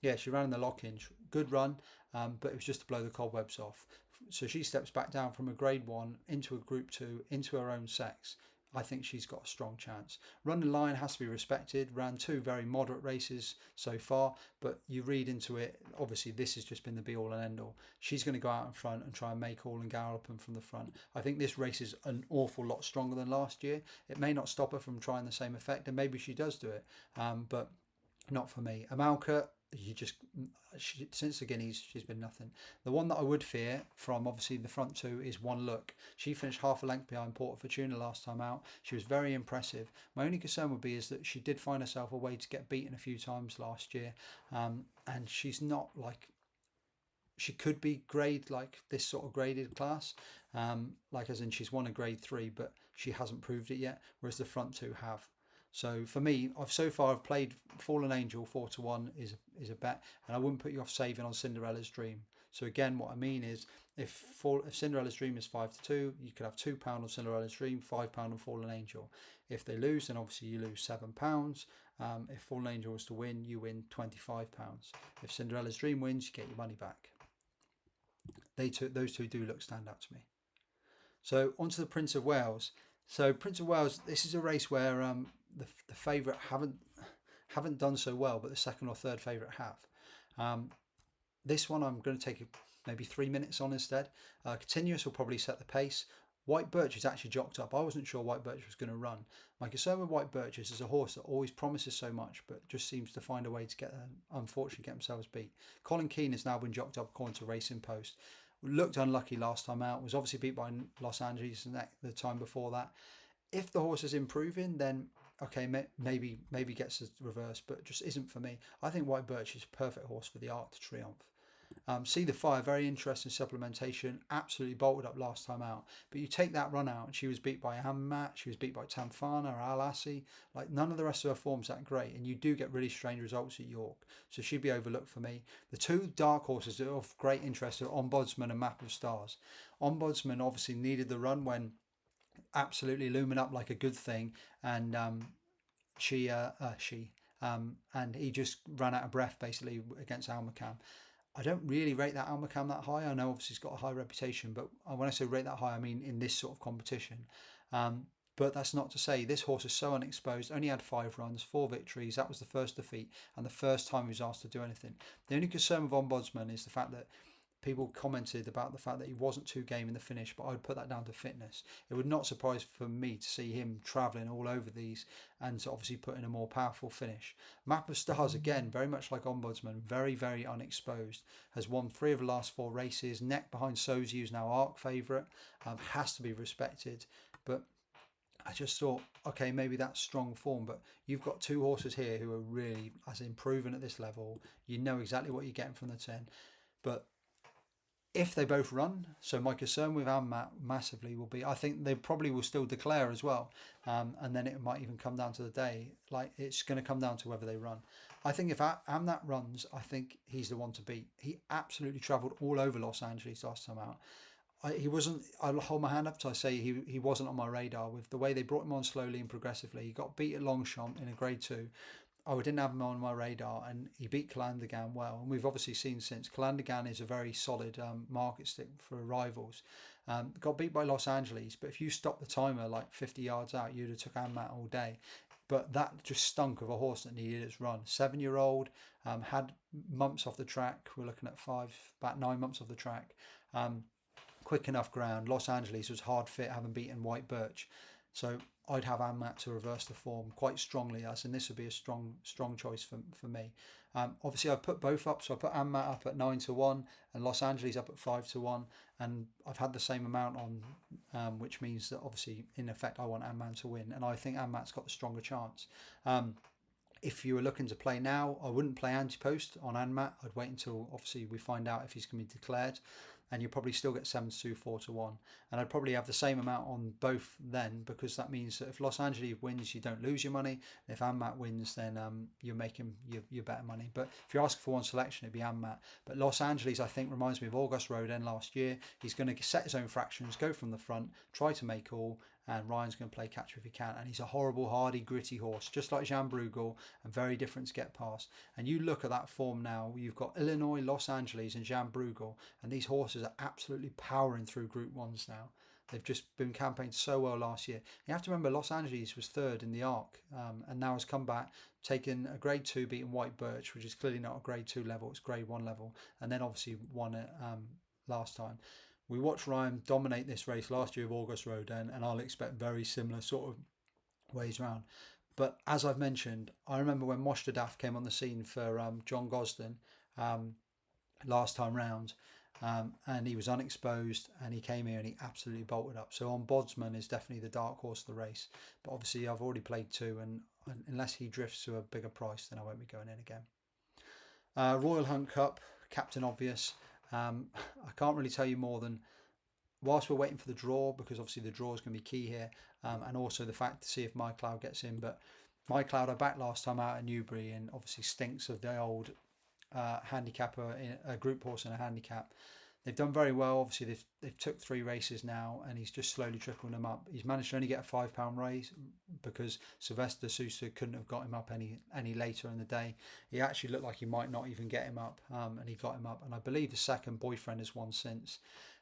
Yeah, she ran in the lock-in. Good run, but it was just to blow the cobwebs off. So she steps back down from a Grade 1 into a Group 2, into her own sex. I think she's got a strong chance. Running Line has to be respected. Ran 2 very moderate races so far, but you read into it, obviously this has just been the be all and end all. She's going to go out in front and try and make all and gallop them from the front. I think this race is an awful lot stronger than last year. It may not stop her from trying the same effect, and maybe she does do it, but not for me. Amalka, since the Guineas, she's been nothing. The one that I would fear from obviously the front 2 is One Look. She finished half a length behind Porta Fortuna last time out. She was very impressive. My only concern would be is that she did find herself a way to get beaten a few times last year, and she's not like, she could be grade like this sort of graded class, like as in she's won a grade 3, but she hasn't proved it yet, whereas the front 2 have. So for me, I've played Fallen Angel 4-1 is a bet, and I wouldn't put you off saving on Cinderella's Dream. So again, what I mean is, if Cinderella's Dream is 5-2, you could have £2 on Cinderella's Dream, £5 on Fallen Angel. If they lose, then obviously you lose £7. If Fallen Angel was to win, you win £25. If Cinderella's Dream wins, you get your money back. Those two do look stand out to me. So onto the Prince of Wales. So Prince of Wales, this is a race where the favourite haven't done so well, but the second or third favourite have. This one I'm going to take maybe 3 minutes on instead. Continuous will probably set the pace. White Birch is actually jocked up. I wasn't sure White Birch was going to run. My concern with White Birch is a horse that always promises so much, but just seems to find a way to unfortunately get themselves beat. Colin Keane has now been jocked up according to Racing Post. Looked unlucky last time out. Was obviously beat by Los Angeles the time before that. If the horse is improving, then okay, maybe gets a reverse, but just isn't for me. I think White Birch is a perfect horse for the Arc to Triomphe. See the Fire, very interesting supplementation, absolutely bolted up last time out. But you take that run out, and she was beat by Amat, she was beat by Tamfana or Alassi. Like, none of the rest of her form's that great, and you do get really strange results at York. So she'd be overlooked for me. The 2 dark horses that are of great interest are Ombudsman and Map of Stars. Ombudsman obviously needed the run when absolutely looming up like a good thing, and and he just ran out of breath basically against Almakam. I don't really rate that Almakam that high. I know obviously he's got a high reputation, but when I say rate that high, I mean in this sort of competition. But that's not to say this horse is so unexposed, only had 5 runs, 4 victories. That was the first defeat and the first time he was asked to do anything. The only concern with Ombudsman is the fact that people commented about the fact that he wasn't too game in the finish, but I would put that down to fitness. It would not surprise for me to see him travelling all over these and to obviously put in a more powerful finish. Map of Stars, again, very much like Ombudsman, very, very unexposed. Has won 3 of the last 4 races. Neck behind Sozi, who's now Arc favourite. Has to be respected. But I just thought, okay, maybe that's strong form, but you've got 2 horses here who are really, as improving at this level. You know exactly what you're getting from the 10. But if they both run, so my concern with Amat massively will be, I think they probably will still declare as well, and then it might even come down to the day. Like, it's going to come down to whether they run. I think if Amat runs, I think he's the one to beat. He absolutely travelled all over Los Angeles last time out. He wasn't. I'll hold my hand up to I say he wasn't on my radar with the way they brought him on slowly and progressively. He got beat at Longchamp in a grade 2. I didn't have him on my radar, and he beat Calandagan well. And we've obviously seen since Calandagan is a very solid market stick for rivals. Got beat by Los Angeles, but if you stop the timer like 50 yards out, you'd have took Amat all day. But that just stunk of a horse that needed its run. 7-year-old, had months off the track. We're looking at about 9 months off the track. Quick enough ground. Los Angeles was hard fit, having beaten White Birch. So I'd have Amat to reverse the form quite strongly, and this would be a strong choice for me. Obviously, I've put both up, so I put Amat up at 9-1 and Los Angeles up at 5-1, and I've had the same amount on, which means that obviously in effect I want Amat to win, and I think Amat's got the stronger chance. If you were looking to play now, I wouldn't play anti-post on Amat. I'd wait until obviously we find out if he's going to be declared, and you'll probably still get 7-2, 4-1. And I'd probably have the same amount on both then, because that means that if Los Angeles wins, you don't lose your money. And if Amat wins, then you're making your better money. But if you're asking for one selection, it'd be Amat. But Los Angeles, I think, reminds me of August Road End last year. He's going to set his own fractions, go from the front, try to make all, and Ryan's going to play catch if he can. And he's a horrible, hardy, gritty horse, just like Jean Bruegel, and very different to get past. And you look at that form now, you've got Illinois, Los Angeles, and Jean Bruegel, and these horses are absolutely powering through Group 1s now. They've just been campaigned so well last year. You have to remember Los Angeles was third in the ARC, and now has come back, taken a Grade 2, beating White Birch, which is clearly not a Grade 2 level, it's Grade 1 level, and then obviously won it last time. We watched Ryan dominate this race last year of August Road, and I'll expect very similar sort of ways around. But as I've mentioned, I remember when Moshtadaf came on the scene for John Gosden last time round, and he was unexposed, and he came here and he absolutely bolted up. So on Bodsman is definitely the dark horse of the race. But obviously I've already played 2, and unless he drifts to a bigger price, then I won't be going in again. Royal Hunt Cup, Captain Obvious. I can't really tell you more than, whilst we're waiting for the draw, because obviously the draw is going to be key here, and also the fact to see if My Cloud gets in. But My Cloud I backed last time out at Newbury, and obviously stinks of the old handicapper, a group horse and a handicap. They've done very well. Obviously they've took 3 races now, and he's just slowly trickling them up. He's managed to only get a £5 raise because Sylvester Sousa couldn't have got him up any later in the day. He actually looked like he might not even get him up, and he got him up. And I believe the second Boyfriend has won since.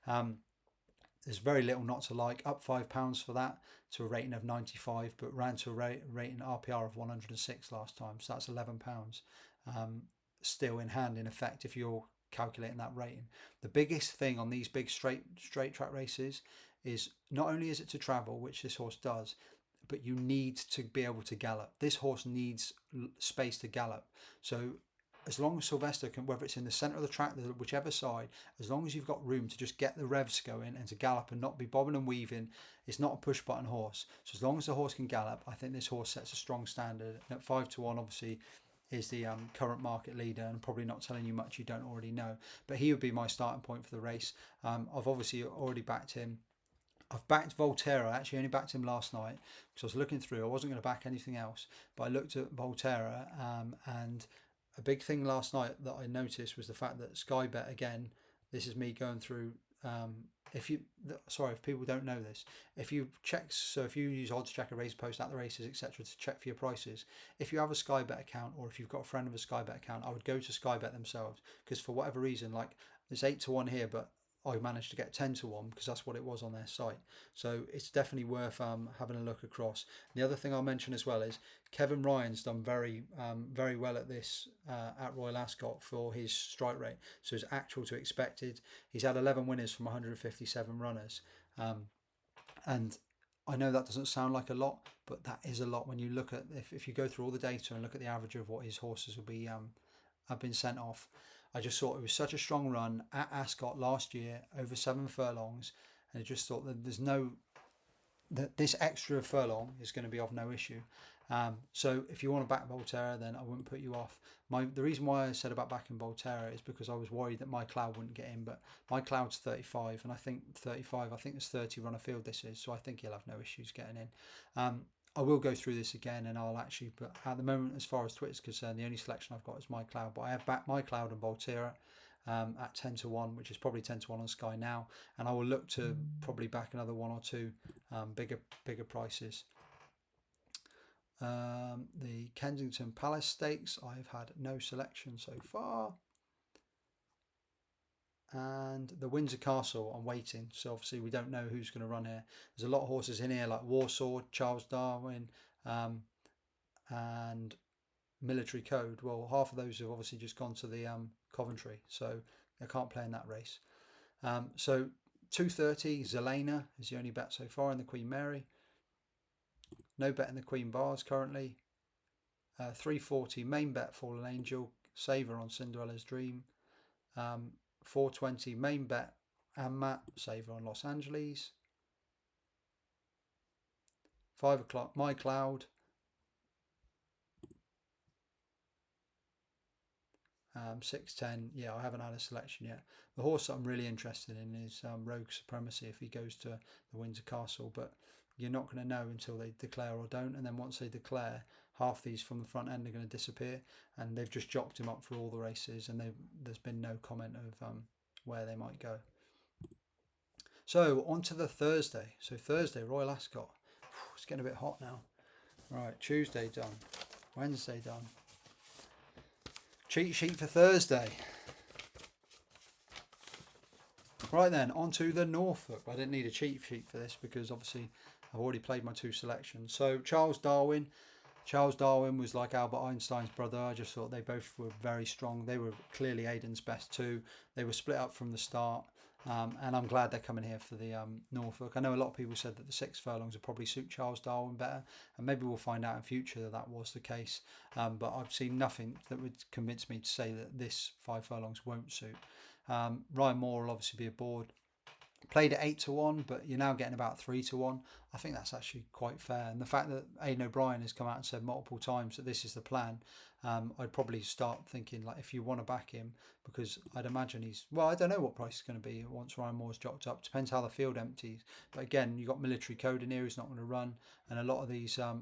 There's very little not to like. Up £5 for that to a rating of 95, but ran to a rating RPR of 106 last time, so that's £11 still in hand in effect if you're calculating that rating. The biggest thing on these big straight track races is not only is it to travel, which this horse does, but you need to be able to gallop. This horse needs space to gallop. So as long as Sylvester can, whether it's in the centre of the track, whichever side, as long as you've got room to just get the revs going and to gallop and not be bobbing and weaving, it's not a push button horse. So as long as the horse can gallop, I think this horse sets a strong standard. And at 5-1, obviously, is the current market leader, and probably not telling you much you don't already know. But he would be my starting point for the race. I've obviously already backed him. I've backed Volterra. I actually only backed him last night because I was looking through. I wasn't going to back anything else, but I looked at Volterra, and a big thing last night that I noticed was the fact that Sky Bet, again, this is me going through, if people don't know this, if you use Odds Checker, Race Post, at the races, etc., to check for your prices, if you have a Sky Bet account, or if you've got a friend of a Sky Bet account, I would go to Sky Bet themselves, because for whatever reason, like, there's 8-1 here, but I managed to get 10-1 because that's what it was on their site. So it's definitely worth having a look across. And the other thing I'll mention as well is Kevin Ryan's done very well at this at Royal Ascot for his strike rate. So his actual to expected, he's had 11 winners from 157 runners, and I know that doesn't sound like a lot, but that is a lot when you look at, if you go through all the data and look at the average of what his horses will be have been sent off. I just thought it was such a strong run at Ascot last year, over 7 furlongs, and I just thought that this extra furlong is going to be of no issue. So if you want to back Volterra, then I wouldn't put you off. The reason why I said about backing Volterra is because I was worried that My Cloud wouldn't get in, but My Cloud's 35, and I think there's 30 run a field this is, so I think he'll have no issues getting in. I will go through this again, and I'll actually, but at the moment, as far as Twitter's concerned, the only selection I've got is My Cloud, but I have backed My Cloud and Volterra at 10-1, which is probably 10-1 on Sky now, and I will look to probably back another 1 or 2 bigger prices. The Kensington Palace Stakes, I've had no selection so far. And the Windsor Castle, I'm waiting. So obviously we don't know who's going to run here. There's a lot of horses in here like Warsaw, Charles Darwin, and Military Code. Well, half of those have obviously just gone to the Coventry, so they can't play in that race. So 230, Zelena is the only bet so far in the Queen Mary. No bet in the Queen Bars currently. 340, main bet Fallen Angel, Saver on Cinderella's Dream. 420, main bet Matt, Saver on Los Angeles. 5 o'clock, My Cloud. 610, yeah, I haven't had a selection yet. The horse that I'm really interested in is Rogue Supremacy if he goes to the Windsor Castle, but you're not going to know until they declare or don't, and then once they declare, half these from the front end are going to disappear, and they've just jocked him up for all the races, and there's been no comment of where they might go. So on to the Thursday. So Thursday, Royal Ascot. It's getting a bit hot now. Right, Tuesday done, Wednesday done. Cheat sheet for Thursday. Right then, on to the Norfolk. I didn't need a cheat sheet for this because obviously I've already played my 2 selections. So Charles Darwin. Charles Darwin was like Albert Einstein's brother. I just thought they both were very strong. They were clearly Aidan's best 2. They were split up from the start. And I'm glad they're coming here for the Norfolk. I know a lot of people said that the 6 furlongs would probably suit Charles Darwin better, and maybe we'll find out in future that that was the case. But I've seen nothing that would convince me to say that this 5 furlongs won't suit. Ryan Moore will obviously be aboard. Played at 8-1, but you're now getting about 3-1. I think that's actually quite fair. And the fact that Aidan O'Brien has come out and said multiple times that this is the plan, I'd probably start thinking like if you want to back him, because I'd imagine I don't know what price is going to be once Ryan Moore's jocked up. Depends how the field empties. But again, you've got Military Code in here who's not going to run, and a lot of these are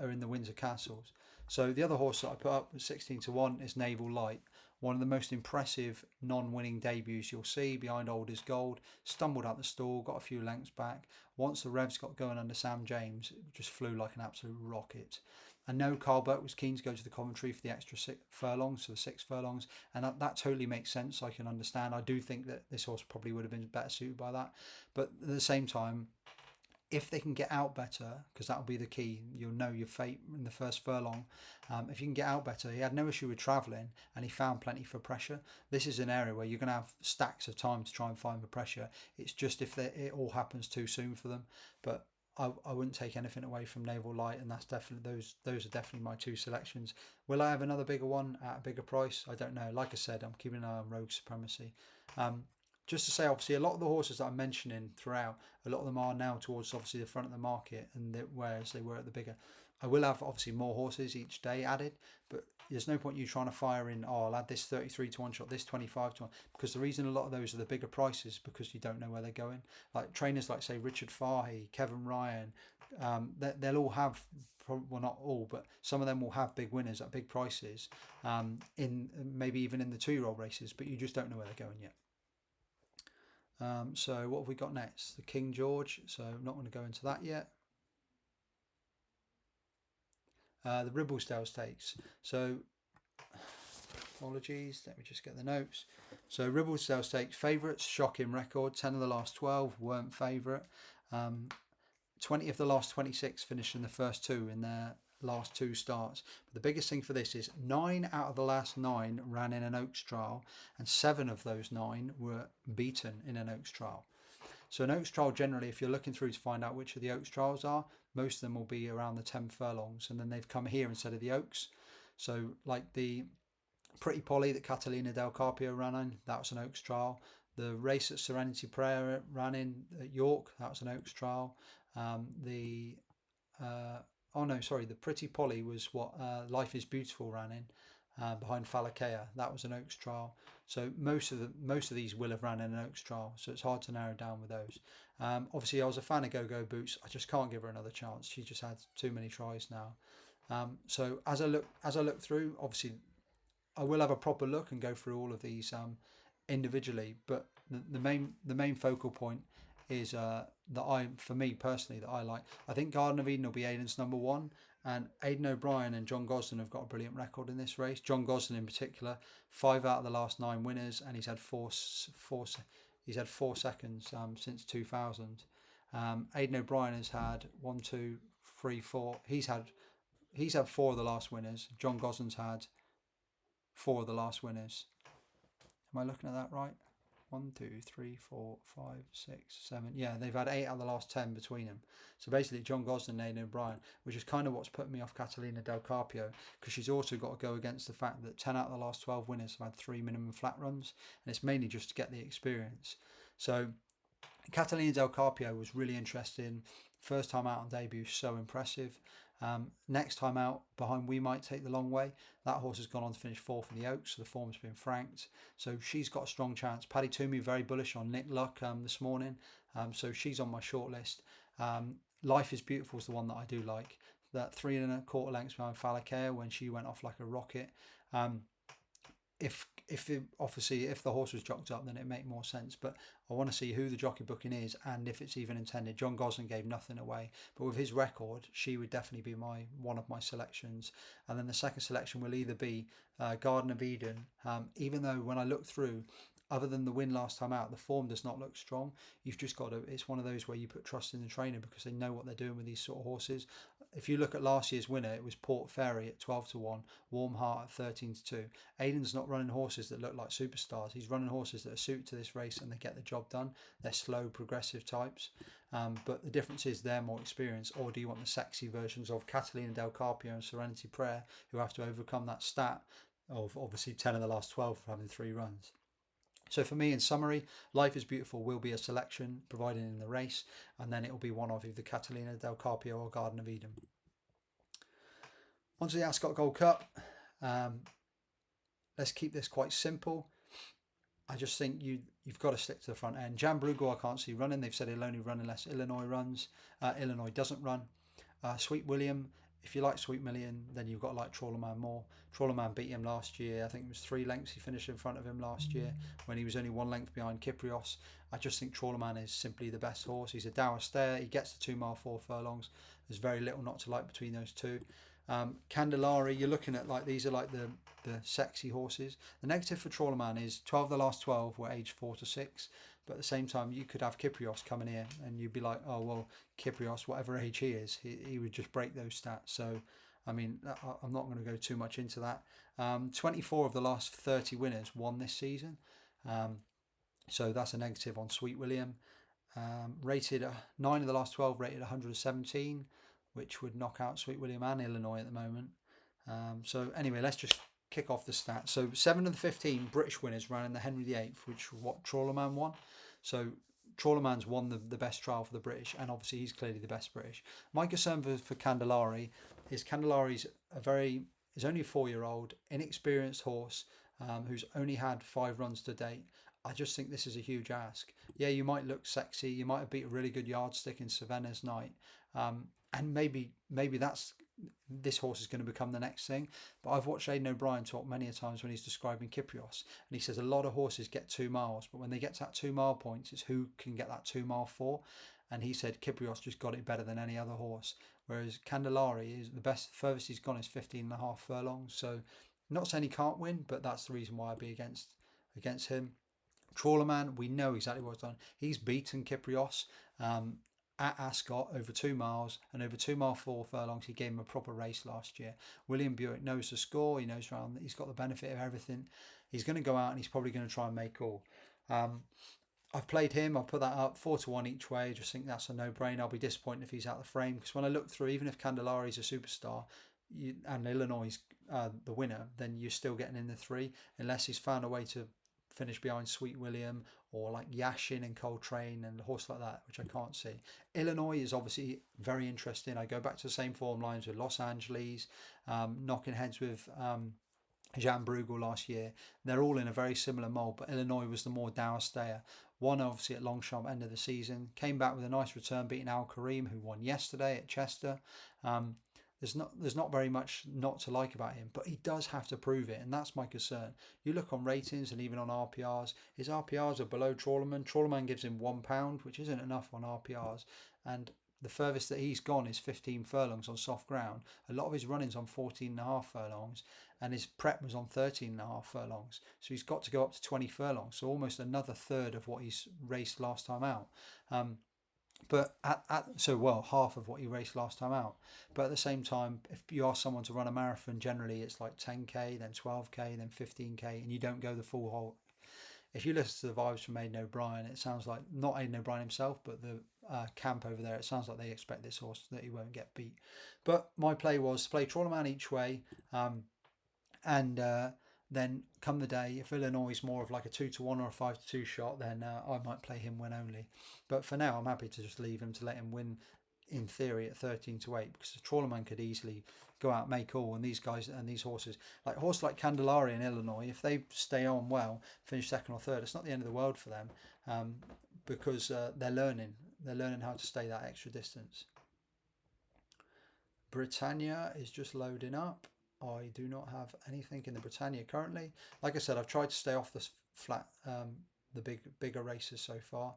in the Windsor Castles. So the other horse that I put up was 16-1 is Naval Light. One of the most impressive non-winning debuts you'll see behind Old is Gold. Stumbled out the stall, got a few lengths back. Once the revs got going under Sam James, it just flew like an absolute rocket. I know Carl Burke was keen to go to the Coventry for the extra 6 furlongs, so the 6 furlongs, and that totally makes sense. I can understand. I do think that this horse probably would have been better suited by that. But at the same time, if they can get out better, because that'll be the key, you'll know your fate in the first furlong. If you can get out better, he had no issue with travelling and he found plenty for pressure. This is an area where you're going to have stacks of time to try and find the pressure. It's just if it all happens too soon for them. But I wouldn't take anything away from Naval Light, and that's definitely those are definitely my 2 selections. Will I have another bigger one at a bigger price? I don't know. Like I said, I'm keeping an eye on Rogue Supremacy. Just to say, obviously, a lot of the horses that I'm mentioning throughout, a lot of them are now towards obviously the front of the market, and whereas they were at the bigger. I will have obviously more horses each day added, but there's no point you trying to fire in, I'll add this 33-1 shot, this 25-1, because the reason a lot of those are the bigger prices because you don't know where they're going. Like trainers like, say, Richard Fahey, Kevin Ryan, they'll all have, well, not all, but some of them will have big winners at big prices, in maybe even in the 2-year-old races, but you just don't know where they're going yet. So what have we got next? The King George. So I'm not going to go into that yet. The Ribblesdale Stakes. So apologies, let me just get the notes. So Ribblesdale Stakes favourites, shocking record. 10 of the last 12 weren't favourite. 20 of the last 26 finished in the first 2 in their last 2 starts. But the biggest thing for this is 9 out of the last 9 ran in an Oaks trial, and 7 of those 9 were beaten in an Oaks trial. So an Oaks trial, generally, if you're looking through to find out which of the Oaks trials are, most of them will be around the 10 furlongs, and then they've come here instead of the Oaks. So like the Pretty Polly that Catalina Del Carpio ran in, that was an Oaks trial. The race that Serenity Prayer ran in at York, that was an Oaks trial. The Pretty Polly was what Life is Beautiful ran in behind Falakea. That was an Oaks trial. So most of these will have ran in an Oaks trial. So it's hard to narrow down with those. Obviously, I was a fan of Go Go Boots. I just can't give her another chance. She just had too many tries now. So as I look through, obviously, I will have a proper look and go through all of these individually. But the main focal point is for me personally, that I like. I think Garden of Eden will be Aidan's number 1, and Aidan O'Brien and John Gosden have got a brilliant record in this race. John Gosden in particular, 5 out of the last 9 winners, and he's had four seconds since 2000. Aidan O'Brien has had 1, 2, 3, 4. He's had 4 of the last winners. John Gosden's had 4 of the last winners. Am I looking at that right? 1, 2, 3, 4, 5, 6, 7. Yeah, they've had 8 out of the last 10 between them. So basically, John Gosden and Aidan O'Brien, which is kind of what's put me off Catalina Del Carpio, because she's also got to go against the fact that 10 out of the last 12 winners have had 3 minimum flat runs, and it's mainly just to get the experience. So Catalina Del Carpio was really interesting. First time out on debut, so impressive. Next time out behind We Might Take the Long Way, that horse has gone on to finish 4th in the Oaks, so the form's been franked, so she's got a strong chance. Paddy Toomey very bullish on Nick Luck this morning, so she's on my shortlist. Life is Beautiful is the one that I do like, that 3 1/4 lengths behind Falakea when she went off like a rocket. If the horse was jocked up, then it'd make more sense. But I want to see who the jockey booking is and if it's even intended. John Gosling gave nothing away, but with his record, she would definitely be one of my selections. And then the second selection will either be Garden of Eden. Even though when I look through, other than the win last time out, the form does not look strong. You've just got to, it's one of those where you put trust in the trainer because they know what they're doing with these sort of horses. If you look at last year's winner, it was Port Fairy at 12-1, Warm Heart at 13-2. Aidan's not running horses that look like superstars. He's running horses that are suited to this race and they get the job done. They're slow, progressive types. But the difference is they're more experienced. Or do you want the sexy versions of Catalina Del Carpio and Serenity Prayer, who have to overcome that stat of obviously 10 of the last 12 for having 3 runs? So for me, in summary, Life is Beautiful will be a selection provided in the race, and then it will be one of either Catalina Del Carpio or Garden of Eden. Onto the Ascot Gold Cup. Let's keep this quite simple. I just think you've got to stick to the front end. Jan Bruegel I can't see running. They've said he'll only run unless Illinois runs. Illinois doesn't run. Sweet William, if you like Sweet Million, then you've got to like Trawlerman more. Trawlerman beat him last year. I think it was 3 lengths he finished in front of him last year when he was only 1 length behind Kyprios. I just think Trawlerman is simply the best horse. He's a dour stayer. He gets the 2 mile 4 furlongs. There's very little not to like between those two. Candelari, you're looking at like these are like the sexy horses. The negative for Trawlerman is 12 of the last 12 were aged 4 to 6. But at the same time, you could have Kyprios coming here and you'd be like, oh, well, Kyprios, whatever age he is, he would just break those stats. So, I mean, I'm not going to go too much into that. 24 of the last 30 winners won this season. So that's a negative on Sweet William. Rated 9 of the last 12 rated 117, which would knock out Sweet William and Illinois at the moment. So anyway, let's just kick off the stats. So 7 of the 15 British winners ran in the Henry VIII, which what Trawlerman won. So Trawlerman's won the best trial for the British, and obviously he's clearly the best British. My concern for Candelari is Candelari's only a 4-year-old, inexperienced horse who's only had 5 runs to date. I just think this is a huge ask. Yeah, you might look sexy. You might have beat a really good yardstick in Savannah's night. And maybe this horse is going to become the next thing. But I've watched Aidan O'Brien talk many a times when he's describing Kyprios, and he says a lot of horses get 2 miles, but when they get to that 2 mile point, it's who can get that 2 mile 4. And he said Kyprios just got it better than any other horse, whereas Candelari is the best. Furthest he's gone is 15.5 furlongs. So not saying he can't win, but that's the reason why I'd be against him. Trawlerman, we know exactly what's done. He's beaten Kyprios at Ascot over 2 miles and over 2 mile 4 furlongs. He gave him a proper race last year. William Buick knows the score. He knows around. He's got the benefit of everything. He's going to go out and he's probably going to try and make all. I've played him. I'll put that up 4-1 each way. I just think that's a no-brainer. I'll be disappointed if he's out of the frame because when I look through, even if Candelari's a superstar and Illinois is the winner, then you're still getting in the 3 unless he's found a way to finish behind Sweet William or like Yashin and Coltrane and a horse like that, which I can't see. Illinois is obviously very interesting. I go back to the same form lines with Los Angeles, knocking heads with Jan Bruegel last year. They're all in a very similar mould, but Illinois was the more dour stayer. Won obviously at Longchamp end of the season. Came back with a nice return, beating Al Kareem, who won yesterday at Chester. There's not very much not to like about him, but he does have to prove it, and that's my concern. You look on ratings and even on RPRs, his RPRs are below Trawlerman. Trawlerman gives him £1, which isn't enough on RPRs, and the furthest that he's gone is 15 furlongs on soft ground. A lot of his running's on 14.5 furlongs, and his prep was on 13.5 furlongs. So he's got to go up to 20 furlongs, so almost another third of what he's raced last time out. But half of what he raced last time out. But at the same time, if you ask someone to run a marathon, generally it's like 10k, then 12k, then 15k, and you don't go the full whole. If you listen to the vibes from Aidan O'Brien, it sounds like not Aidan O'Brien himself, but the camp over there. It sounds like they expect this horse that he won't get beat. But my play was to play Trawlerman each way, and then come the day, if Illinois is more of like a 2-1 or a 5-2 shot, then I might play him win only. But for now, I'm happy to just leave him to let him win in theory at 13-8 because the Trawlerman could easily go out, make all, and these guys and these horses, like a horse like Candelari in Illinois, if they stay on well, finish second or third, it's not the end of the world for them because they're learning how to stay that extra distance. Britannia is just loading up. I do not have anything in the Britannia currently. Like I said, I've tried to stay off the flat, the bigger races so far.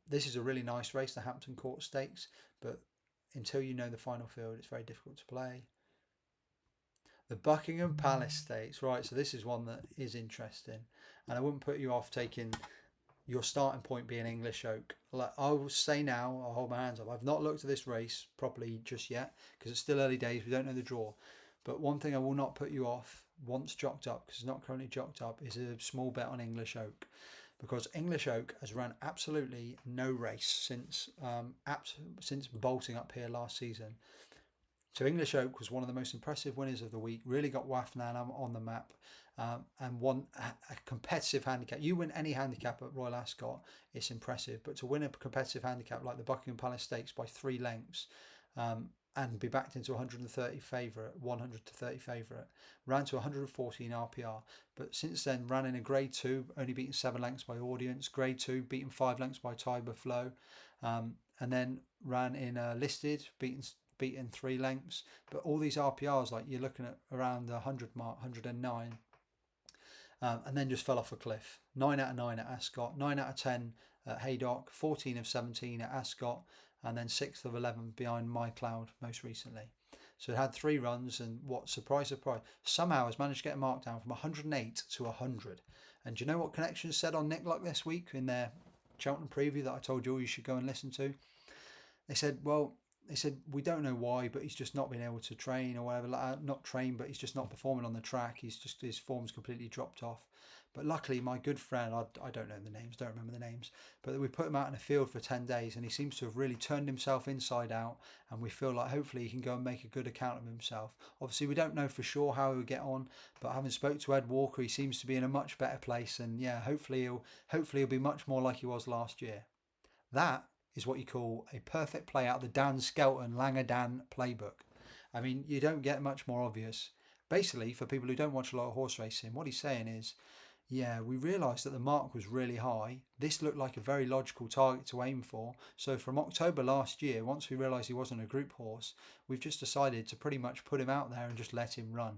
This is a really nice race, the Hampton Court Stakes, but until you know the final field, it's very difficult to play. The Buckingham Palace Stakes, right? So this is one that is interesting, and I wouldn't put you off taking your starting point being English Oak. Like I will say now, I'll hold my hands up. I've not looked at this race properly just yet because it's still early days. We don't know the draw. But one thing I will not put you off once jocked up, because it's not currently jocked up, is a small bet on English Oak. Because English Oak has run absolutely no race since bolting up here last season. So English Oak was one of the most impressive winners of the week. Really got Wafnan on the map, and won a competitive handicap. You win any handicap at Royal Ascot, it's impressive. But to win a competitive handicap like the Buckingham Palace Stakes by 3 lengths, and be backed into 130 favourite, 100 to 30 favourite, ran to 114 RPR. But since then, ran in a Grade 2, only beaten 7 lengths by Audience. Grade 2, beaten 5 lengths by Tiber Flow, and then ran in listed, beaten 3 lengths. But all these RPRs, like you're looking at around the 100 mark, 109, and then just fell off a cliff. 9 out of 9 at Ascot, 9 out of 10 at Haydock, 14 of 17 at Ascot, and then 6th of 11 behind My Cloud most recently. So it had 3 runs, and what, surprise, surprise, somehow has managed to get a mark down from 108 to 100. And do you know what Connections said on Nick Luck this week in their Cheltenham preview that I told you should go and listen to? They said, we don't know why, but he's just not been able to train or whatever. Not train, but he's just not performing on the track. His form's completely dropped off. But luckily, my good friend, I don't know the names, don't remember the names, but we put him out in the field for 10 days, and he seems to have really turned himself inside out. And we feel like hopefully he can go and make a good account of himself. Obviously, we don't know for sure how he will get on, but having spoke to Ed Walker, he seems to be in a much better place. And yeah, hopefully he'll be much more like he was last year. That is what you call a perfect play out of the Dan Skelton Langer Dan playbook. I mean, you don't get much more obvious. Basically, for people who don't watch a lot of horse racing, what he's saying is, yeah, we realised that the mark was really high. This looked like a very logical target to aim for. So from October last year, once we realised he wasn't a group horse, we've just decided to pretty much put him out there and just let him run.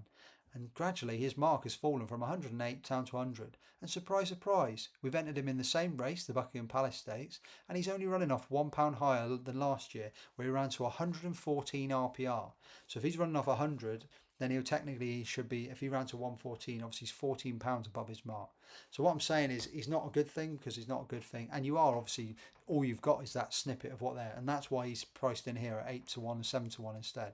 And gradually his mark has fallen from 108 down to 100. And surprise, surprise, we've entered him in the same race, the Buckingham Palace Stakes, and he's only running off £1 higher than last year, where he ran to 114 RPR. So if he's running off 100, then he should be, if he ran to 114, obviously he's £14 above his mark. So what I'm saying is he's not a good thing, because he's not a good thing. And you are obviously, all you've got is that snippet of what they're, and that's why he's priced in here at 8 to 1 and 7 to 1 instead.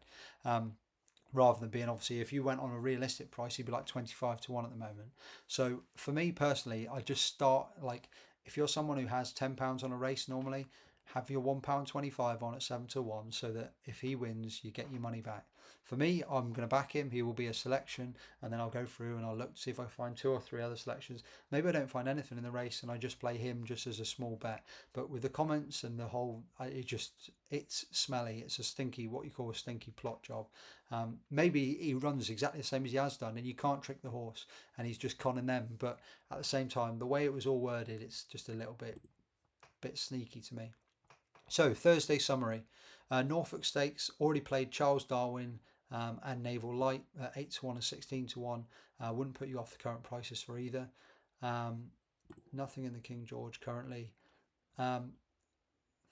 Rather than being, obviously, if you went on a realistic price, he'd be like 25 to 1 at the moment. So for me personally, I just start, like, if you're someone who has £10 on a race normally, have your £1.25 on at 7 to 1, so that if he wins, you get your money back. For me, I'm going to back him. He will be a selection, and then I'll go through and I'll look to see if I find 2 or 3 other selections. Maybe I don't find anything in the race and I just play him just as a small bet. But with the comments and the whole, it's smelly. It's a stinky, what you call a stinky plot job. Maybe he runs exactly the same as he has done, and you can't trick the horse, and he's just conning them. But at the same time, the way it was all worded, it's just a little bit sneaky to me. So Thursday summary: Norfolk Stakes already played Charles Darwin and Naval Light at 8 to 1 and 16 to 1. Wouldn't put you off the current prices for either. Nothing in the King George currently.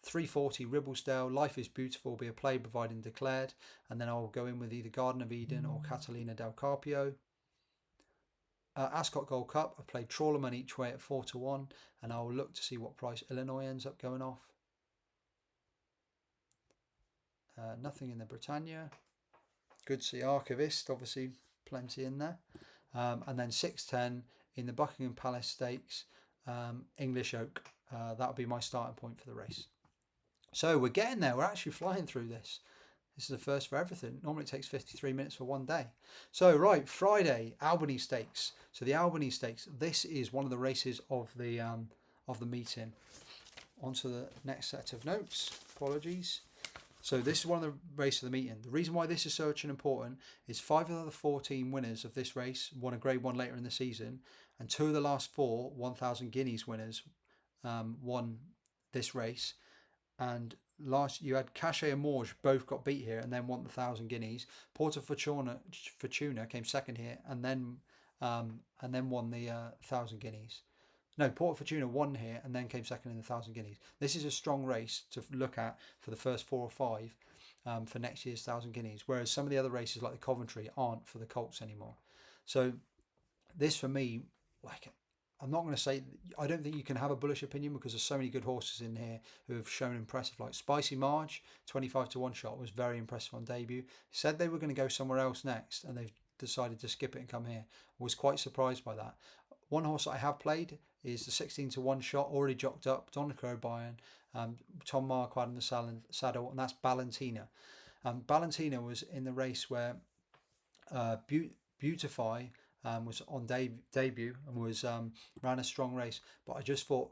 340 Ribblesdale, Life is Beautiful, be a play providing declared, and then I'll go in with either Garden of Eden or Catalina del Carpio. Ascot Gold Cup, I've played Trawlerman each way at 4 to 1, and I'll look to see what price Illinois ends up going off. Nothing in the Britannia. Good see Archivist, obviously plenty in there. And then 610 in the Buckingham Palace Stakes, English Oak. That'll be my starting point for the race. So we're getting there. We're actually flying through this. This is a first for everything. Normally it takes 53 minutes for one day. So right, Friday, Albany Stakes. So the Albany Stakes, this is one of the races of the meeting. On to the next set of notes. Apologies. So this is one of the races of the meeting. The reason why this is such an important is 5 of the 14 winners of this race won a Grade 1 later in the season, and 2 of the last 4 1,000 guineas winners won this race. And last you had Cachet and Morge both got beat here and then won the 1,000 guineas. Porta Fortuna came second here and then won the 1,000 guineas. No, Porta Fortuna won here and then came second in the 1,000 guineas. This is a strong race to look at for the first 4 or 5. for next year's 1,000 Guineas, whereas some of the other races like the Coventry aren't for the colts anymore. So this for me, like, I'm not going to say, I don't think you can have a bullish opinion because there's so many good horses in here who have shown impressive. Like Spicy Marge, 25 to 1 shot, was very impressive on debut. Said they were going to go somewhere else next and they've decided to skip it and come here. Was quite surprised by that. One horse that I have played is the 16 to 1 shot, already jocked up, Donica O'Brien, Tom Marquardt in the saddle, and that's Ballantina. Ballantina was in the race where Beautify was on debut and was ran a strong race, but I just thought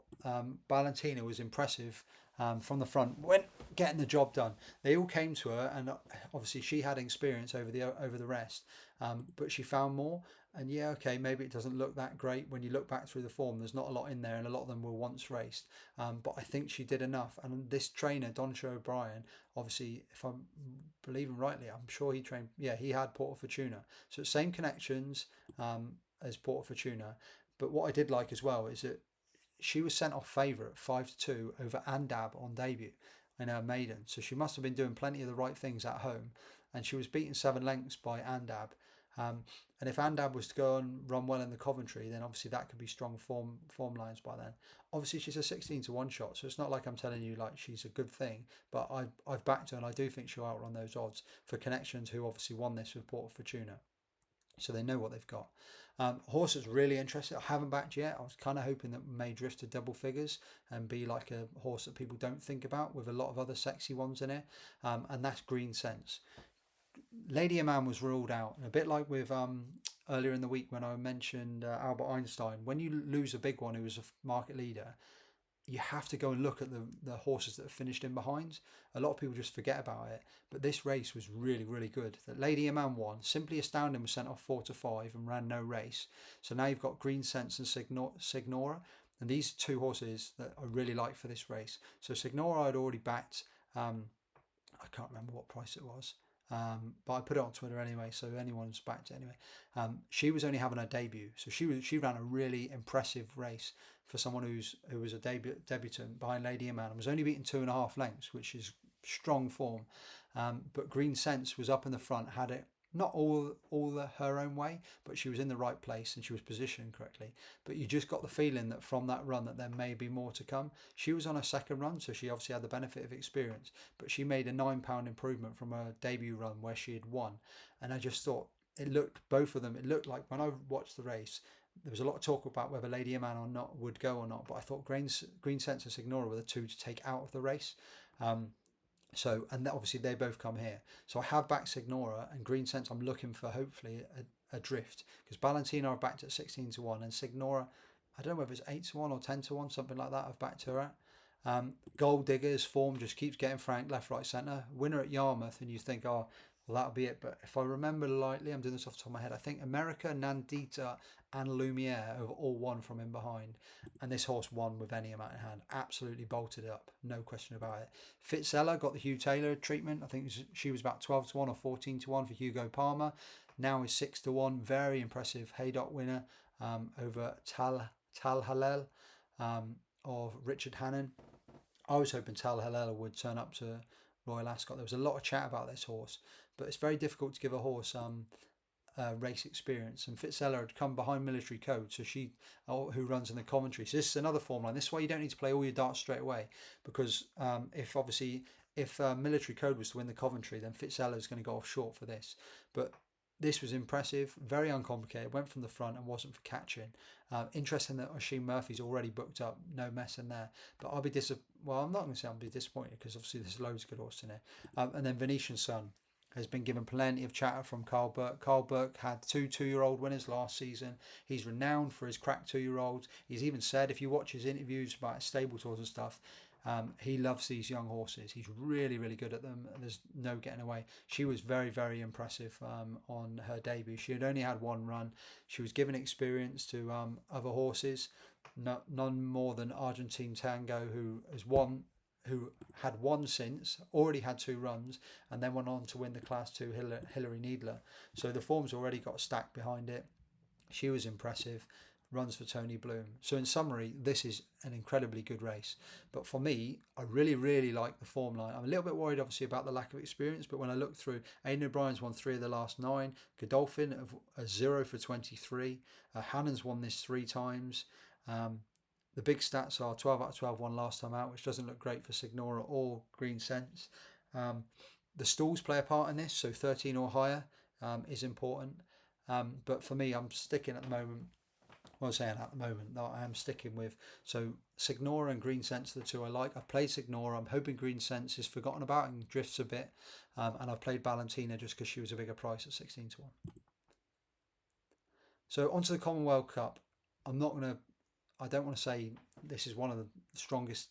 Ballantina was impressive from the front when getting the job done. They all came to her, and obviously she had experience over the rest, but she found more. And yeah, okay, maybe it doesn't look that great when you look back through the form. There's not a lot in there, and a lot of them were once raced. But I think she did enough. And this trainer, Donica O'Brien, obviously, if I'm believing rightly, I'm sure he trained. Yeah, he had Porta Fortuna, so same connections as Porta Fortuna. But what I did like as well is that she was sent off favourite 5 to 2 over Andab on debut in her maiden. So she must have been doing plenty of the right things at home, and she was beaten 7 lengths by Andab. And if Andab was to go and run well in the Coventry, then obviously that could be strong form lines by then. Obviously she's a 16 to 1 shot, so it's not like I'm telling you like she's a good thing, but I've backed her and I do think she'll outrun those odds for connections who obviously won this with Porta Fortuna. So they know what they've got. Horse that's really interested, I haven't backed yet. I was kind of hoping that may drift to double figures and be like a horse that people don't think about with a lot of other sexy ones in it, and that's Green Sense. Lady Aman was ruled out, and a bit like with earlier in the week when I mentioned Albert Einstein. When you lose a big one who was a market leader, you have to go and look at the horses that have finished in behind. A lot of people just forget about it, but this race was really, really good. That Lady Aman won. Simply Astounding was sent off 4 to 5 and ran no race. So now you've got Green Sense and Signora, and these two horses that I really like for this race. So Signora I'd already backed. I can't remember what price it was. But I put it on Twitter anyway, so anyone's backed it anyway. She was only having her debut, so she ran a really impressive race for someone who was a debutant behind Lady Aman and was only beaten 2.5 lengths, which is strong form. But Green Sense was up in the front, had it not all her own way, but she was in the right place and she was positioned correctly. But you just got the feeling that from that run that there may be more to come. She was on her second run, so she obviously had the benefit of experience, but she made a £9 improvement from her debut run where she had won. And I just thought both of them, it looked like when I watched the race, there was a lot of talk about whether Lady Aman or not would go or not, but I thought Green Sense and Signora were the two to take out of the race. So, and obviously they both come here. So I have backed Signora and Green Sense. I'm looking for hopefully a drift, because Ballantina I've backed at 16 to 1 and Signora, I don't know whether it's 8 to 1 or 10 to 1, something like that. I've backed her at. Gold Diggers form just keeps getting franked left, right, centre. Winner at Yarmouth, and you think, oh, well, that'll be it. But if I remember lightly, I'm doing this off the top of my head, I think America, Nandita and Lumiere have all won from in behind, and this horse won with any amount in hand. Absolutely bolted up, no question about it. Fitzella got the Hugh Taylor treatment. I think she was about 12 to 1 or 14 to 1 for Hugo Palmer. Now is 6 to 1. Very impressive Haydock winner over Tal Halel of Richard Hannon. I was hoping Tal Halel would turn up to Royal Ascot. There was a lot of chat about this horse, but it's very difficult to give a horse race experience. And Fitzella had come behind Military Code, so she who runs in the Coventry. So this is another form line. This is why you don't need to play all your darts straight away, because if Military Code was to win the Coventry, then Fitzella is going to go off short for this. But this was impressive, very uncomplicated, went from the front and wasn't for catching. Interesting that Oisin Murphy's already booked up, no mess in there. But I'll be I'm not going to say I'll be disappointed, because obviously there's loads of good horses in there. And then Venetian Sun has been given plenty of chatter from Carl Burke. Carl Burke had two-year-old winners last season. He's renowned for his crack 2-year-olds. He's even said, if you watch his interviews about stable tours and stuff, he loves these young horses. He's really, really good at them. There's no getting away. She was very, very impressive on her debut. She had only had one run. She was given experience to other horses, none more than Argentine Tango, who had won since, already had 2 runs, and then went on to win the Class 2 Hillary Needler. So the form's already got stacked behind it. She was impressive. runs for Tony Bloom. So in summary, this is an incredibly good race. But for me, I really, really like the form line. I'm a little bit worried, obviously, about the lack of experience. But when I look through, Aidan O'Brien's won 3 of the last 9. Godolphin, a 0 for 23. Hannon's won this 3 times. The big stats are 12 out of 12 won last time out, which doesn't look great for Signora or Green Sense. The stalls play a part in this, so 13 or higher is important. But for me, I'm sticking at the moment. Well, I'm saying at the moment that I am sticking with. So Signora and Green Sense are the 2 I like. I've played Signora. I'm hoping Green Sense is forgotten about and drifts a bit. And I've played Valentina just because she was a bigger price at 16 to 1. So onto the Commonwealth Cup. I don't want to say this is one of the strongest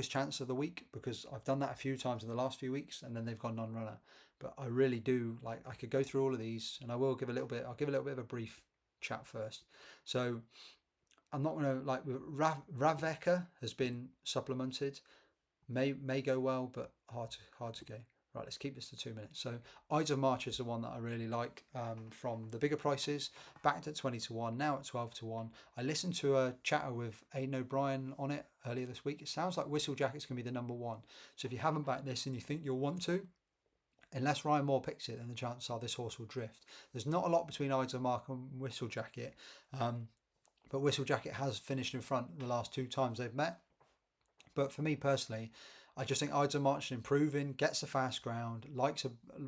chance of the week, because I've done that a few times in the last few weeks and then they've gone non-runner. But I really do like. I could go through all of these, and I will give a little bit. I'll give a little bit of a brief chat first. So I'm not going to like. Raveka has been supplemented. May go well, but hard to go. Right, let's keep this to 2 minutes. So Ides of March is the one that I really like from the bigger prices, backed at 20 to 1, now at 12 to 1. I listened to a chatter with Aidan O'Brien on it earlier this week. It sounds like Whistle Jacket's going to be the number 1. So if you haven't backed this and you think you'll want to, unless Ryan Moore picks it, then the chances are this horse will drift. There's not a lot between Ides of March and Whistle Jacket, but Whistle Jacket has finished in front the last 2 times they've met. But for me personally, I just think Ides of March is improving, gets the fast ground,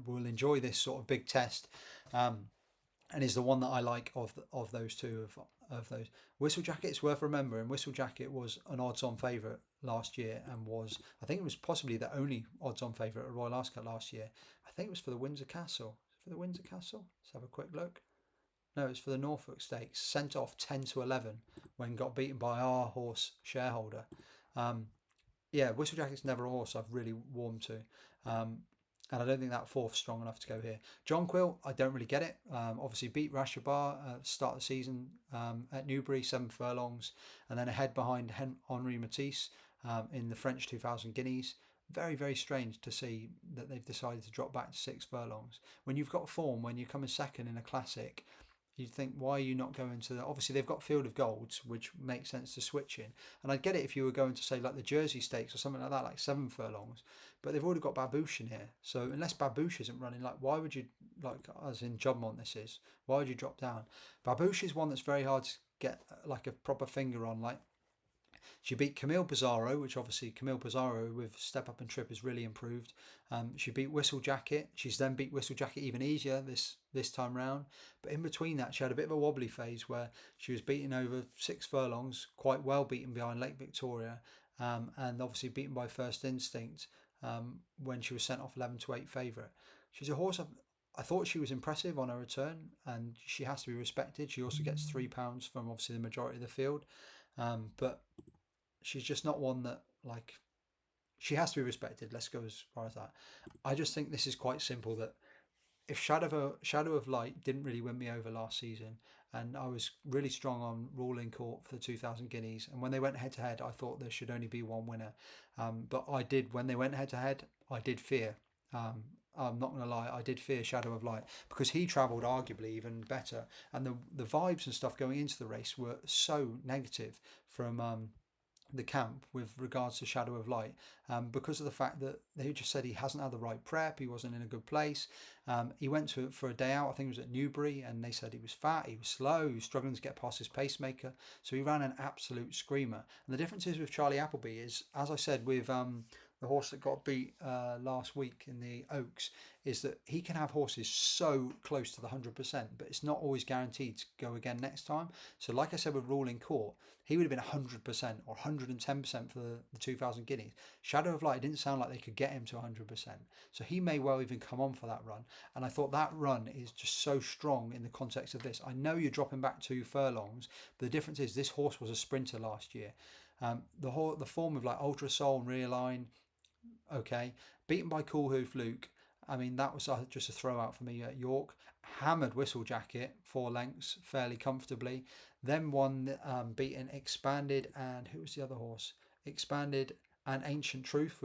will enjoy this sort of big test, and is the one that I like of those 2 of those. Whistle Jacket, it's worth remembering, Whistle Jacket was an odds-on favourite last year and I think it was possibly the only odds-on favourite at Royal Ascot last year. I think it was for the Windsor Castle. For the Windsor Castle? Let's have a quick look. No, it's for the Norfolk Stakes. Sent off 10 to 11 when got beaten by our horse Shareholder. Yeah, Whistle Jacket's never a horse I've really warmed to. And I don't think that 4th's strong enough to go here. John Quill, I don't really get it. Obviously beat Rashabar at the start of the season at Newbury, 7 furlongs, and then ahead behind Henri Matisse in the French 2000 Guineas. Very, very strange to see that they've decided to drop back to 6 furlongs. When you've got form, when you come in second in a classic, you'd think, why are you not going to obviously they've got Field of Golds, which makes sense to switch in, and I'd get it if you were going to say like the Jersey Stakes or something like that, like 7 furlongs, but they've already got Babouche in here. So unless Babouche isn't running, like why would you, like as in Judmont this is, why would you drop down? Babouche is one that's very hard to get like a proper finger on. Like she beat Camille Pizarro, which obviously Camille Pizarro with Step Up and Trip has really improved. She beat Whistle Jacket. She's then beat Whistle Jacket even easier this time round. But in between that, she had a bit of a wobbly phase where she was beaten over 6 furlongs, quite well beaten behind Lake Victoria, and obviously beaten by First Instinct when she was sent off 11 to 8 favourite. She's a horse I thought she was impressive on her return, and she has to be respected. She also gets £3 from obviously the majority of the field, but she's just not one that, like, she has to be respected. Let's go as far as that. I just think this is quite simple, that if Shadow of Light didn't really win me over last season, and I was really strong on Ruling Court for the 2000 Guineas, and when they went head to head, I thought there should only be one winner. But when they went head to head, I did fear. I'm not going to lie, I did fear Shadow of Light, because he travelled arguably even better, and the vibes and stuff going into the race were so negative from the camp with regards to Shadow of Light, because of the fact that they just said he hasn't had the right prep, he wasn't in a good place. He went for a day out, I think it was at Newbury, and they said he was fat, he was slow, he was struggling to get past his pacemaker, so he ran an absolute screamer. And the difference is with Charlie Appleby is, as I said with the horse that got beat last week in the Oaks, is that he can have horses so close to the 100%, but it's not always guaranteed to go again next time. So like I said with Ruling Court, he would have been 100% or 110% for the 2000 Guineas. Shadow of Light didn't sound like they could get him to 100%. So he may well even come on for that run. And I thought that run is just so strong in the context of this. I know you're dropping back 2 furlongs, but the difference is this horse was a sprinter last year. The form of like Ultra Soul and Realign, okay, beaten by Cool Hoof Luke. I mean, that was just a throw out for me at York. Hammered Whistle Jacket 4 lengths fairly comfortably. Then one beaten Expanded, and who was the other horse? Expanded and Ancient Truth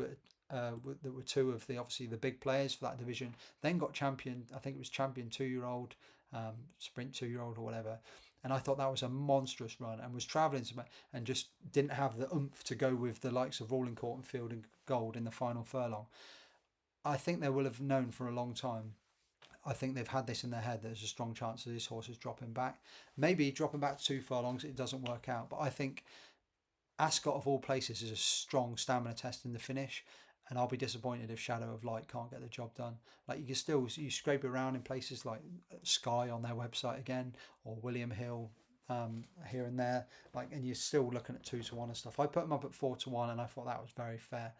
there were 2 of the obviously the big players for that division. Then got champion, I think it was champion 2-year-old sprint 2-year-old or whatever. And I thought that was a monstrous run, and was travelling and just didn't have the oomph to go with the likes of Rawlincourt and Field and Gold in the final furlong. I think they will have known for a long time. I think they've had this in their head. There's a strong chance that this horse is dropping back. Maybe dropping back to 2 furlongs, it doesn't work out. But I think Ascot, of all places, is a strong stamina test in the finish. And I'll be disappointed if Shadow of Light can't get the job done. Like, you can still, you scrape around in places like Sky on their website again, or William Hill here and there, like, and you're still looking at 2-1 and stuff. I put them up at 4-1, and I thought that was very fair.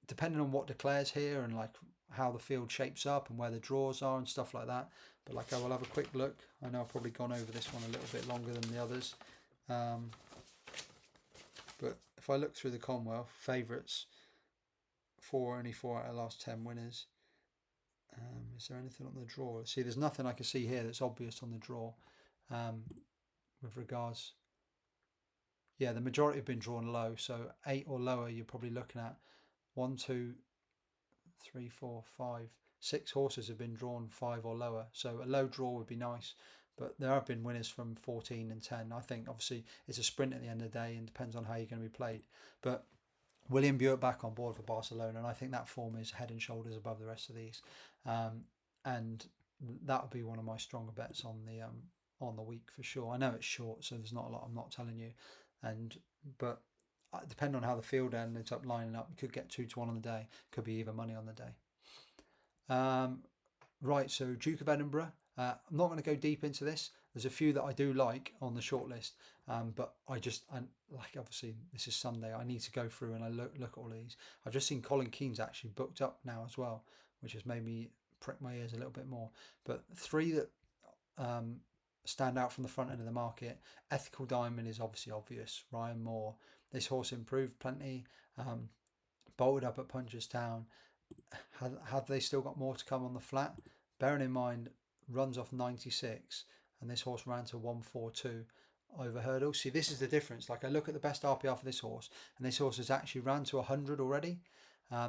Depending on what declares here and like how the field shapes up and where the draws are and stuff like that. But like, I will have a quick look. I know I've probably gone over this one a little bit longer than the others. But if I look through the Commonwealth, favourites, only 4 out of the last 10 winners. Is there anything on the draw? See, there's nothing I can see here that's obvious on the draw with regards. Yeah, the majority have been drawn low. So 8 or lower, you're probably looking at 1, 2, 3, 4, 5, 6 horses have been drawn 5 or lower. So a low draw would be nice. But there have been winners from 14 and 10. I think obviously it's a sprint at the end of the day and depends on how you're going to be played. But William Buick back on board for Barcelona, and I think that form is head and shoulders above the rest of these. And that would be one of my stronger bets on the week for sure. I know it's short, so there's not a lot I'm not telling you. But depending on how the field ends up lining up, you could get 2-1 on the day. Could be even money on the day. Right, so Duke of Edinburgh. I'm not going to go deep into this. There's a few that I do like on the shortlist, but like, obviously this is Sunday. I need to go through and I look at all of these. I've just seen Colin Keane's actually booked up now as well, which has made me prick my ears a little bit more. But 3 that stand out from the front end of the market. Ethical Diamond is obviously obvious. Ryan Moore. This horse improved plenty. Bolted up at Punchestown. Have they still got more to come on the flat? Bearing in mind, runs off 96, and this horse ran to 142 over hurdles. See, this is the difference. Like, I look at the best RPR for this horse, and this horse has actually ran to 100 already,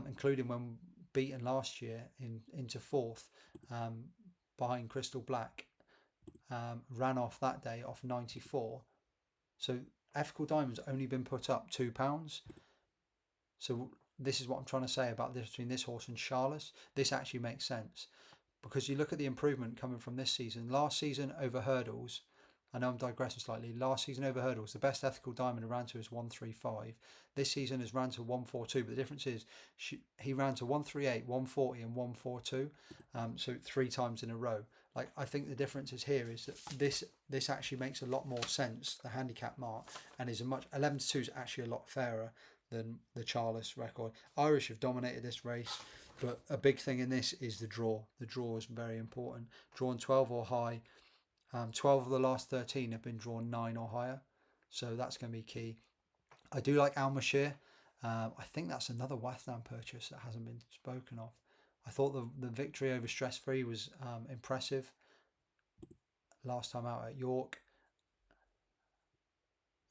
including when beaten last year into 4th behind Crystal Black. Ran off that day off 94. So Ethical Diamond's only been put up £2. So this is what I'm trying to say about this between this horse and Charles. This actually makes sense, because you look at the improvement coming from this season. Last season over hurdles, I know I'm digressing slightly. Last season over hurdles, the best Ethical Diamond ran to is 135. This season has ran to 142, but the difference is he ran to 138, 140, and 142. So 3 times in a row. Like, I think the difference is here is that this actually makes a lot more sense, the handicap mark, and is 11-2 is actually a lot fairer than the Charles record. Irish have dominated this race. But a big thing in this is the draw. The draw is very important. Drawn 12 or high. 12 of the last 13 have been drawn 9 or higher. So that's going to be key. I do like Almashire. I think that's another Watham purchase that hasn't been spoken of. I thought the victory over Stress Free was impressive last time out at York.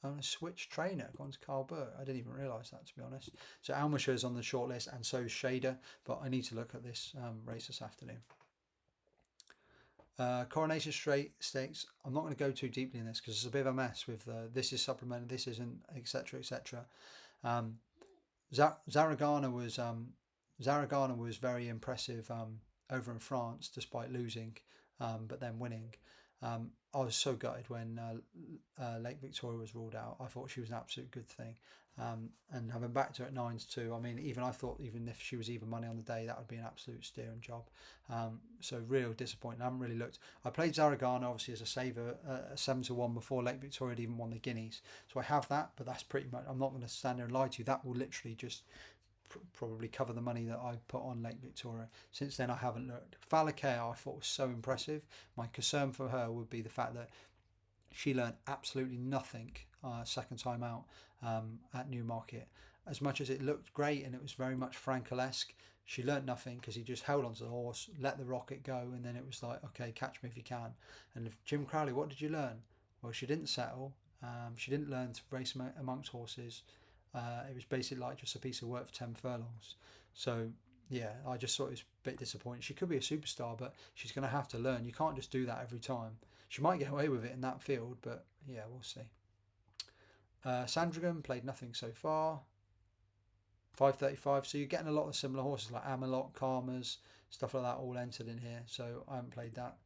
I'm going to switch trainer, gone to Carl Burke. I didn't even realise that, to be honest. So Almashire is on the shortlist, and so is Shader, but I need to look at this race this afternoon. Coronation Stakes. I'm not going to go too deeply in this because it's a bit of a mess with this is supplemented, this isn't, etc., etc. Zaragana was very impressive over in France, despite losing, but then winning. I was so gutted when Lake Victoria was ruled out. I thought she was an absolute good thing. And having backed her at 9-2, I mean, I thought even if she was even money on the day, that would be an absolute steering job. So real disappointing. I haven't really looked. I played Zaragana obviously as a saver, 7-1 before Lake Victoria had even won the Guineas. So I have that, but that's pretty much. I'm not going to stand there and lie to you. That will literally just probably cover the money that I put on Lake Victoria. Since then I haven't looked. Falakea I thought was so impressive. My concern for her would be the fact that she learned absolutely nothing second time out at Newmarket. As much as it looked great and it was very much Frankel-esque, she learned nothing because he just held onto the horse, let the rocket go, and then it was like, okay, catch me if you can. And if Jim Crowley, what did you learn? Well, she didn't settle. She didn't learn to race amongst horses. It was basically like just a piece of work for 10 furlongs. So Yeah, I just thought it was a bit disappointing. She could be a superstar, but she's going to have to learn. You can't just do that every time. She might get away with it in that field, but yeah, we'll see. Sandringham played nothing so far. 535. So you're getting a lot of similar horses like Amelot, Karmas, stuff like that all entered in here. So I haven't played that.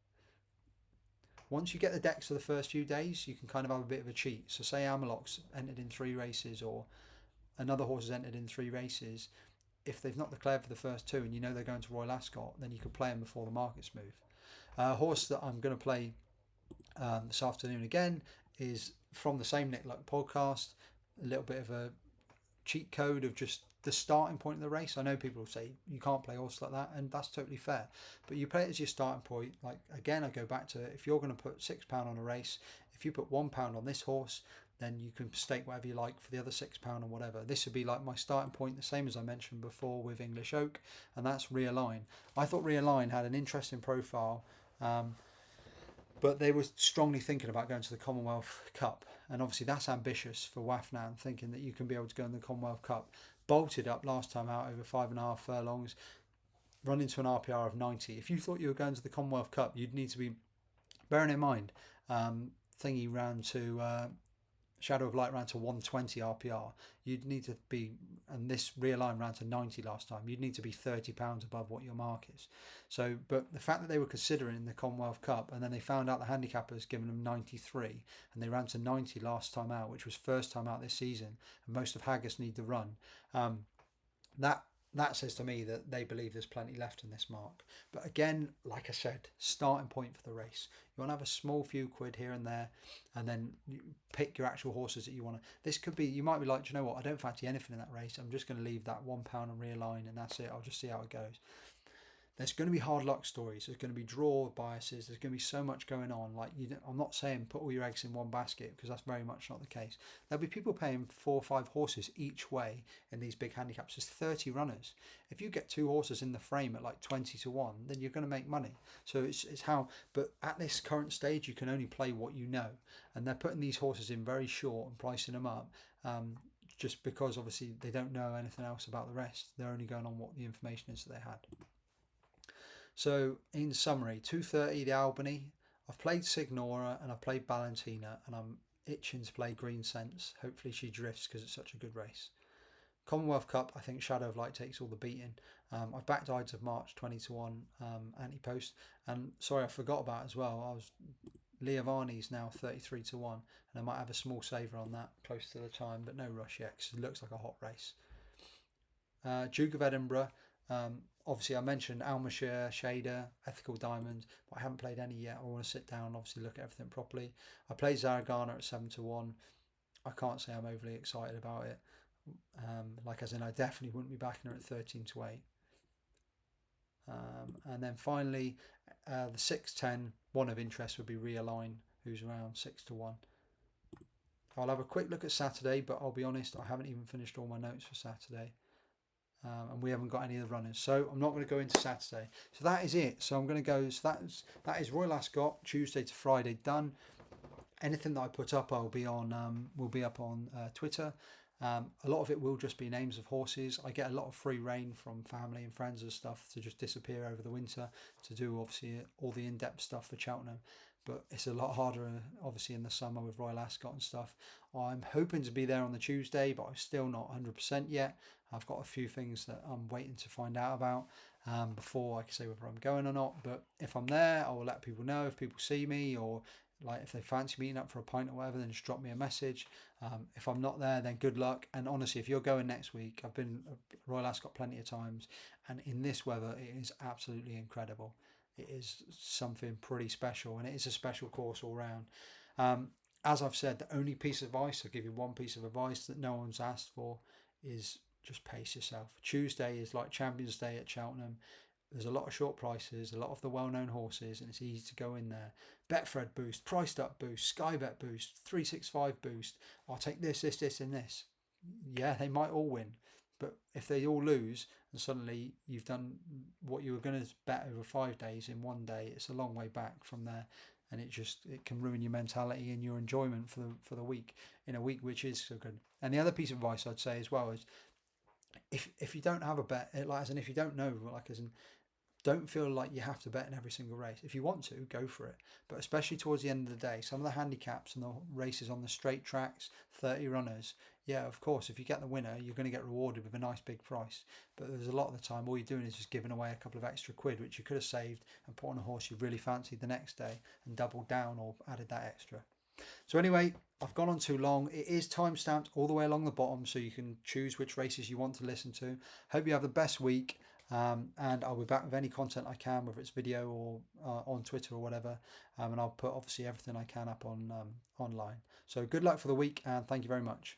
Once you get the decks for the first few days, you can kind of have a bit of a cheat. So say Amelot's entered in 3 races or another horse has entered in 3 races. If they've not declared for the first 2 and you know they're going to Royal Ascot, then you could play them before the markets move. A horse that I'm going to play this afternoon again is from the same Nick Luck podcast. A little bit of a cheat code of just the starting point of the race. I know people say you can't play horses like that, and that's totally fair. But you play it as your starting point. Like again, I go back to if you're going to put £6 on a race, if you put £1 on this horse, then you can stake whatever you like for the other £6 or whatever. This would be like my starting point, the same as I mentioned before with English Oak, and that's Realign. I thought Realign had an interesting profile. But they were strongly thinking about going to the Commonwealth Cup. And obviously that's ambitious for Wafnan, thinking that you can be able to go in the Commonwealth Cup. Bolted up last time out over 5.5 furlongs, run into an RPR of 90. If you thought you were going to the Commonwealth Cup, you'd need to be, bearing in mind, Thingy ran to, Shadow of Light ran to 120 RPR. You'd need to be, and this Realign ran to 90 last time. You'd need to be £30 above what your mark is. So, but the fact that they were considering the Commonwealth Cup, and then they found out the handicappers given them 93, and they ran to 90 last time out, which was first time out this season, and most of Haggis need the run. That says to me that they believe there's plenty left in this mark. But again, like I said, starting point for the race. You want to have a small few quid here and there, and then you pick your actual horses that you want to. This could be, you might be like, do you know what, I don't fancy anything in that race. I'm just going to leave that £1 and Realign, and that's it. I'll just see how it goes. There's going to be hard luck stories. There's going to be draw biases. There's going to be so much going on. Like I'm not saying put all your eggs in one basket, because that's very much not the case. There'll be people paying 4 or 5 horses each way in these big handicaps. There's 30 runners. If you get 2 horses in the frame at like 20 to 1, then you're going to make money. So it's how. But at this current stage, you can only play what you know, and they're putting these horses in very short and pricing them up. Just because obviously they don't know anything else about the rest. They're only going on what the information is that they had. So in summary, 2:30 the Albany. I've played Signora and I've played Valentina, and I'm itching to play Green Sense. Hopefully she drifts because it's such a good race. Commonwealth Cup, I think Shadow of Light takes all the beating. I've backed Ides of March 20 to 1 anti-post, and sorry I forgot about as well. I was Leovani's now 33 to 1, and I might have a small saver on that close to the time, but no rush yet because it looks like a hot race. Duke of Edinburgh. Obviously, I mentioned Almashire, Shader, Ethical Diamond, but I haven't played any yet. I want to sit down and obviously look at everything properly. I played Zaragana at 7 to 1. I can't say I'm overly excited about it. Like as in, I definitely wouldn't be backing her at 13 to 8. And then finally, the 6-10, one of interest would be Realign, who's around 6 to 1. I'll have a quick look at Saturday, but I'll be honest, I haven't even finished all my notes for Saturday. And we haven't got any of the runners, so I'm not going to go into Saturday. So that is it. So I'm going to go. So that is Royal Ascot Tuesday to Friday done. Anything that I put up, will be up on Twitter. A lot of it will just be names of horses. I get a lot of free rein from family and friends and stuff to just disappear over the winter to do obviously all the in-depth stuff for Cheltenham. But it's a lot harder obviously in the summer with Royal Ascot and stuff. I'm hoping to be there on the Tuesday, but I'm still not 100% yet. I've got a few things that I'm waiting to find out about before I can say whether I'm going or not. But if I'm there, I will let people know if people see me, or like if they fancy meeting up for a pint or whatever, then just drop me a message. If I'm not there, then good luck. And honestly, if you're going next week, I've been Royal Ascot plenty of times, and in this weather, it is absolutely incredible. It is something pretty special, and it is a special course all round. As I've said, the only piece of advice, I'll give you one piece of advice that no one's asked for, is just pace yourself. Tuesday is like Champions Day at Cheltenham. There's a lot of short prices, a lot of the well-known horses, and it's easy to go in there. Betfred boost, priced up boost, Sky Bet boost, 365 boost. I'll take this, and this. Yeah, they might all win, but if they all lose and suddenly you've done what you were going to bet over 5 days in one day, it's a long way back from there, and it can ruin your mentality and your enjoyment for the week, in a week which is so good. And the other piece of advice I'd say as well is, if you don't have a bet, like as in if you don't know, like as in don't feel like you have to bet in every single race. If you want to, go for it. But especially towards the end of the day, some of the handicaps and the races on the straight tracks, 30 runners, yeah, of course, if you get the winner, you're going to get rewarded with a nice big price. But there's a lot of the time, all you're doing is just giving away a couple of extra quid, which you could have saved and put on a horse you really fancied the next day and doubled down or added that extra. So anyway, I've gone on too long. It is time stamped all the way along the bottom, so you can choose which races you want to listen to. Hope you have the best week, and I'll be back with any content I can, whether it's video or on Twitter or whatever. And I'll put obviously everything I can up on online. So good luck for the week, and thank you very much.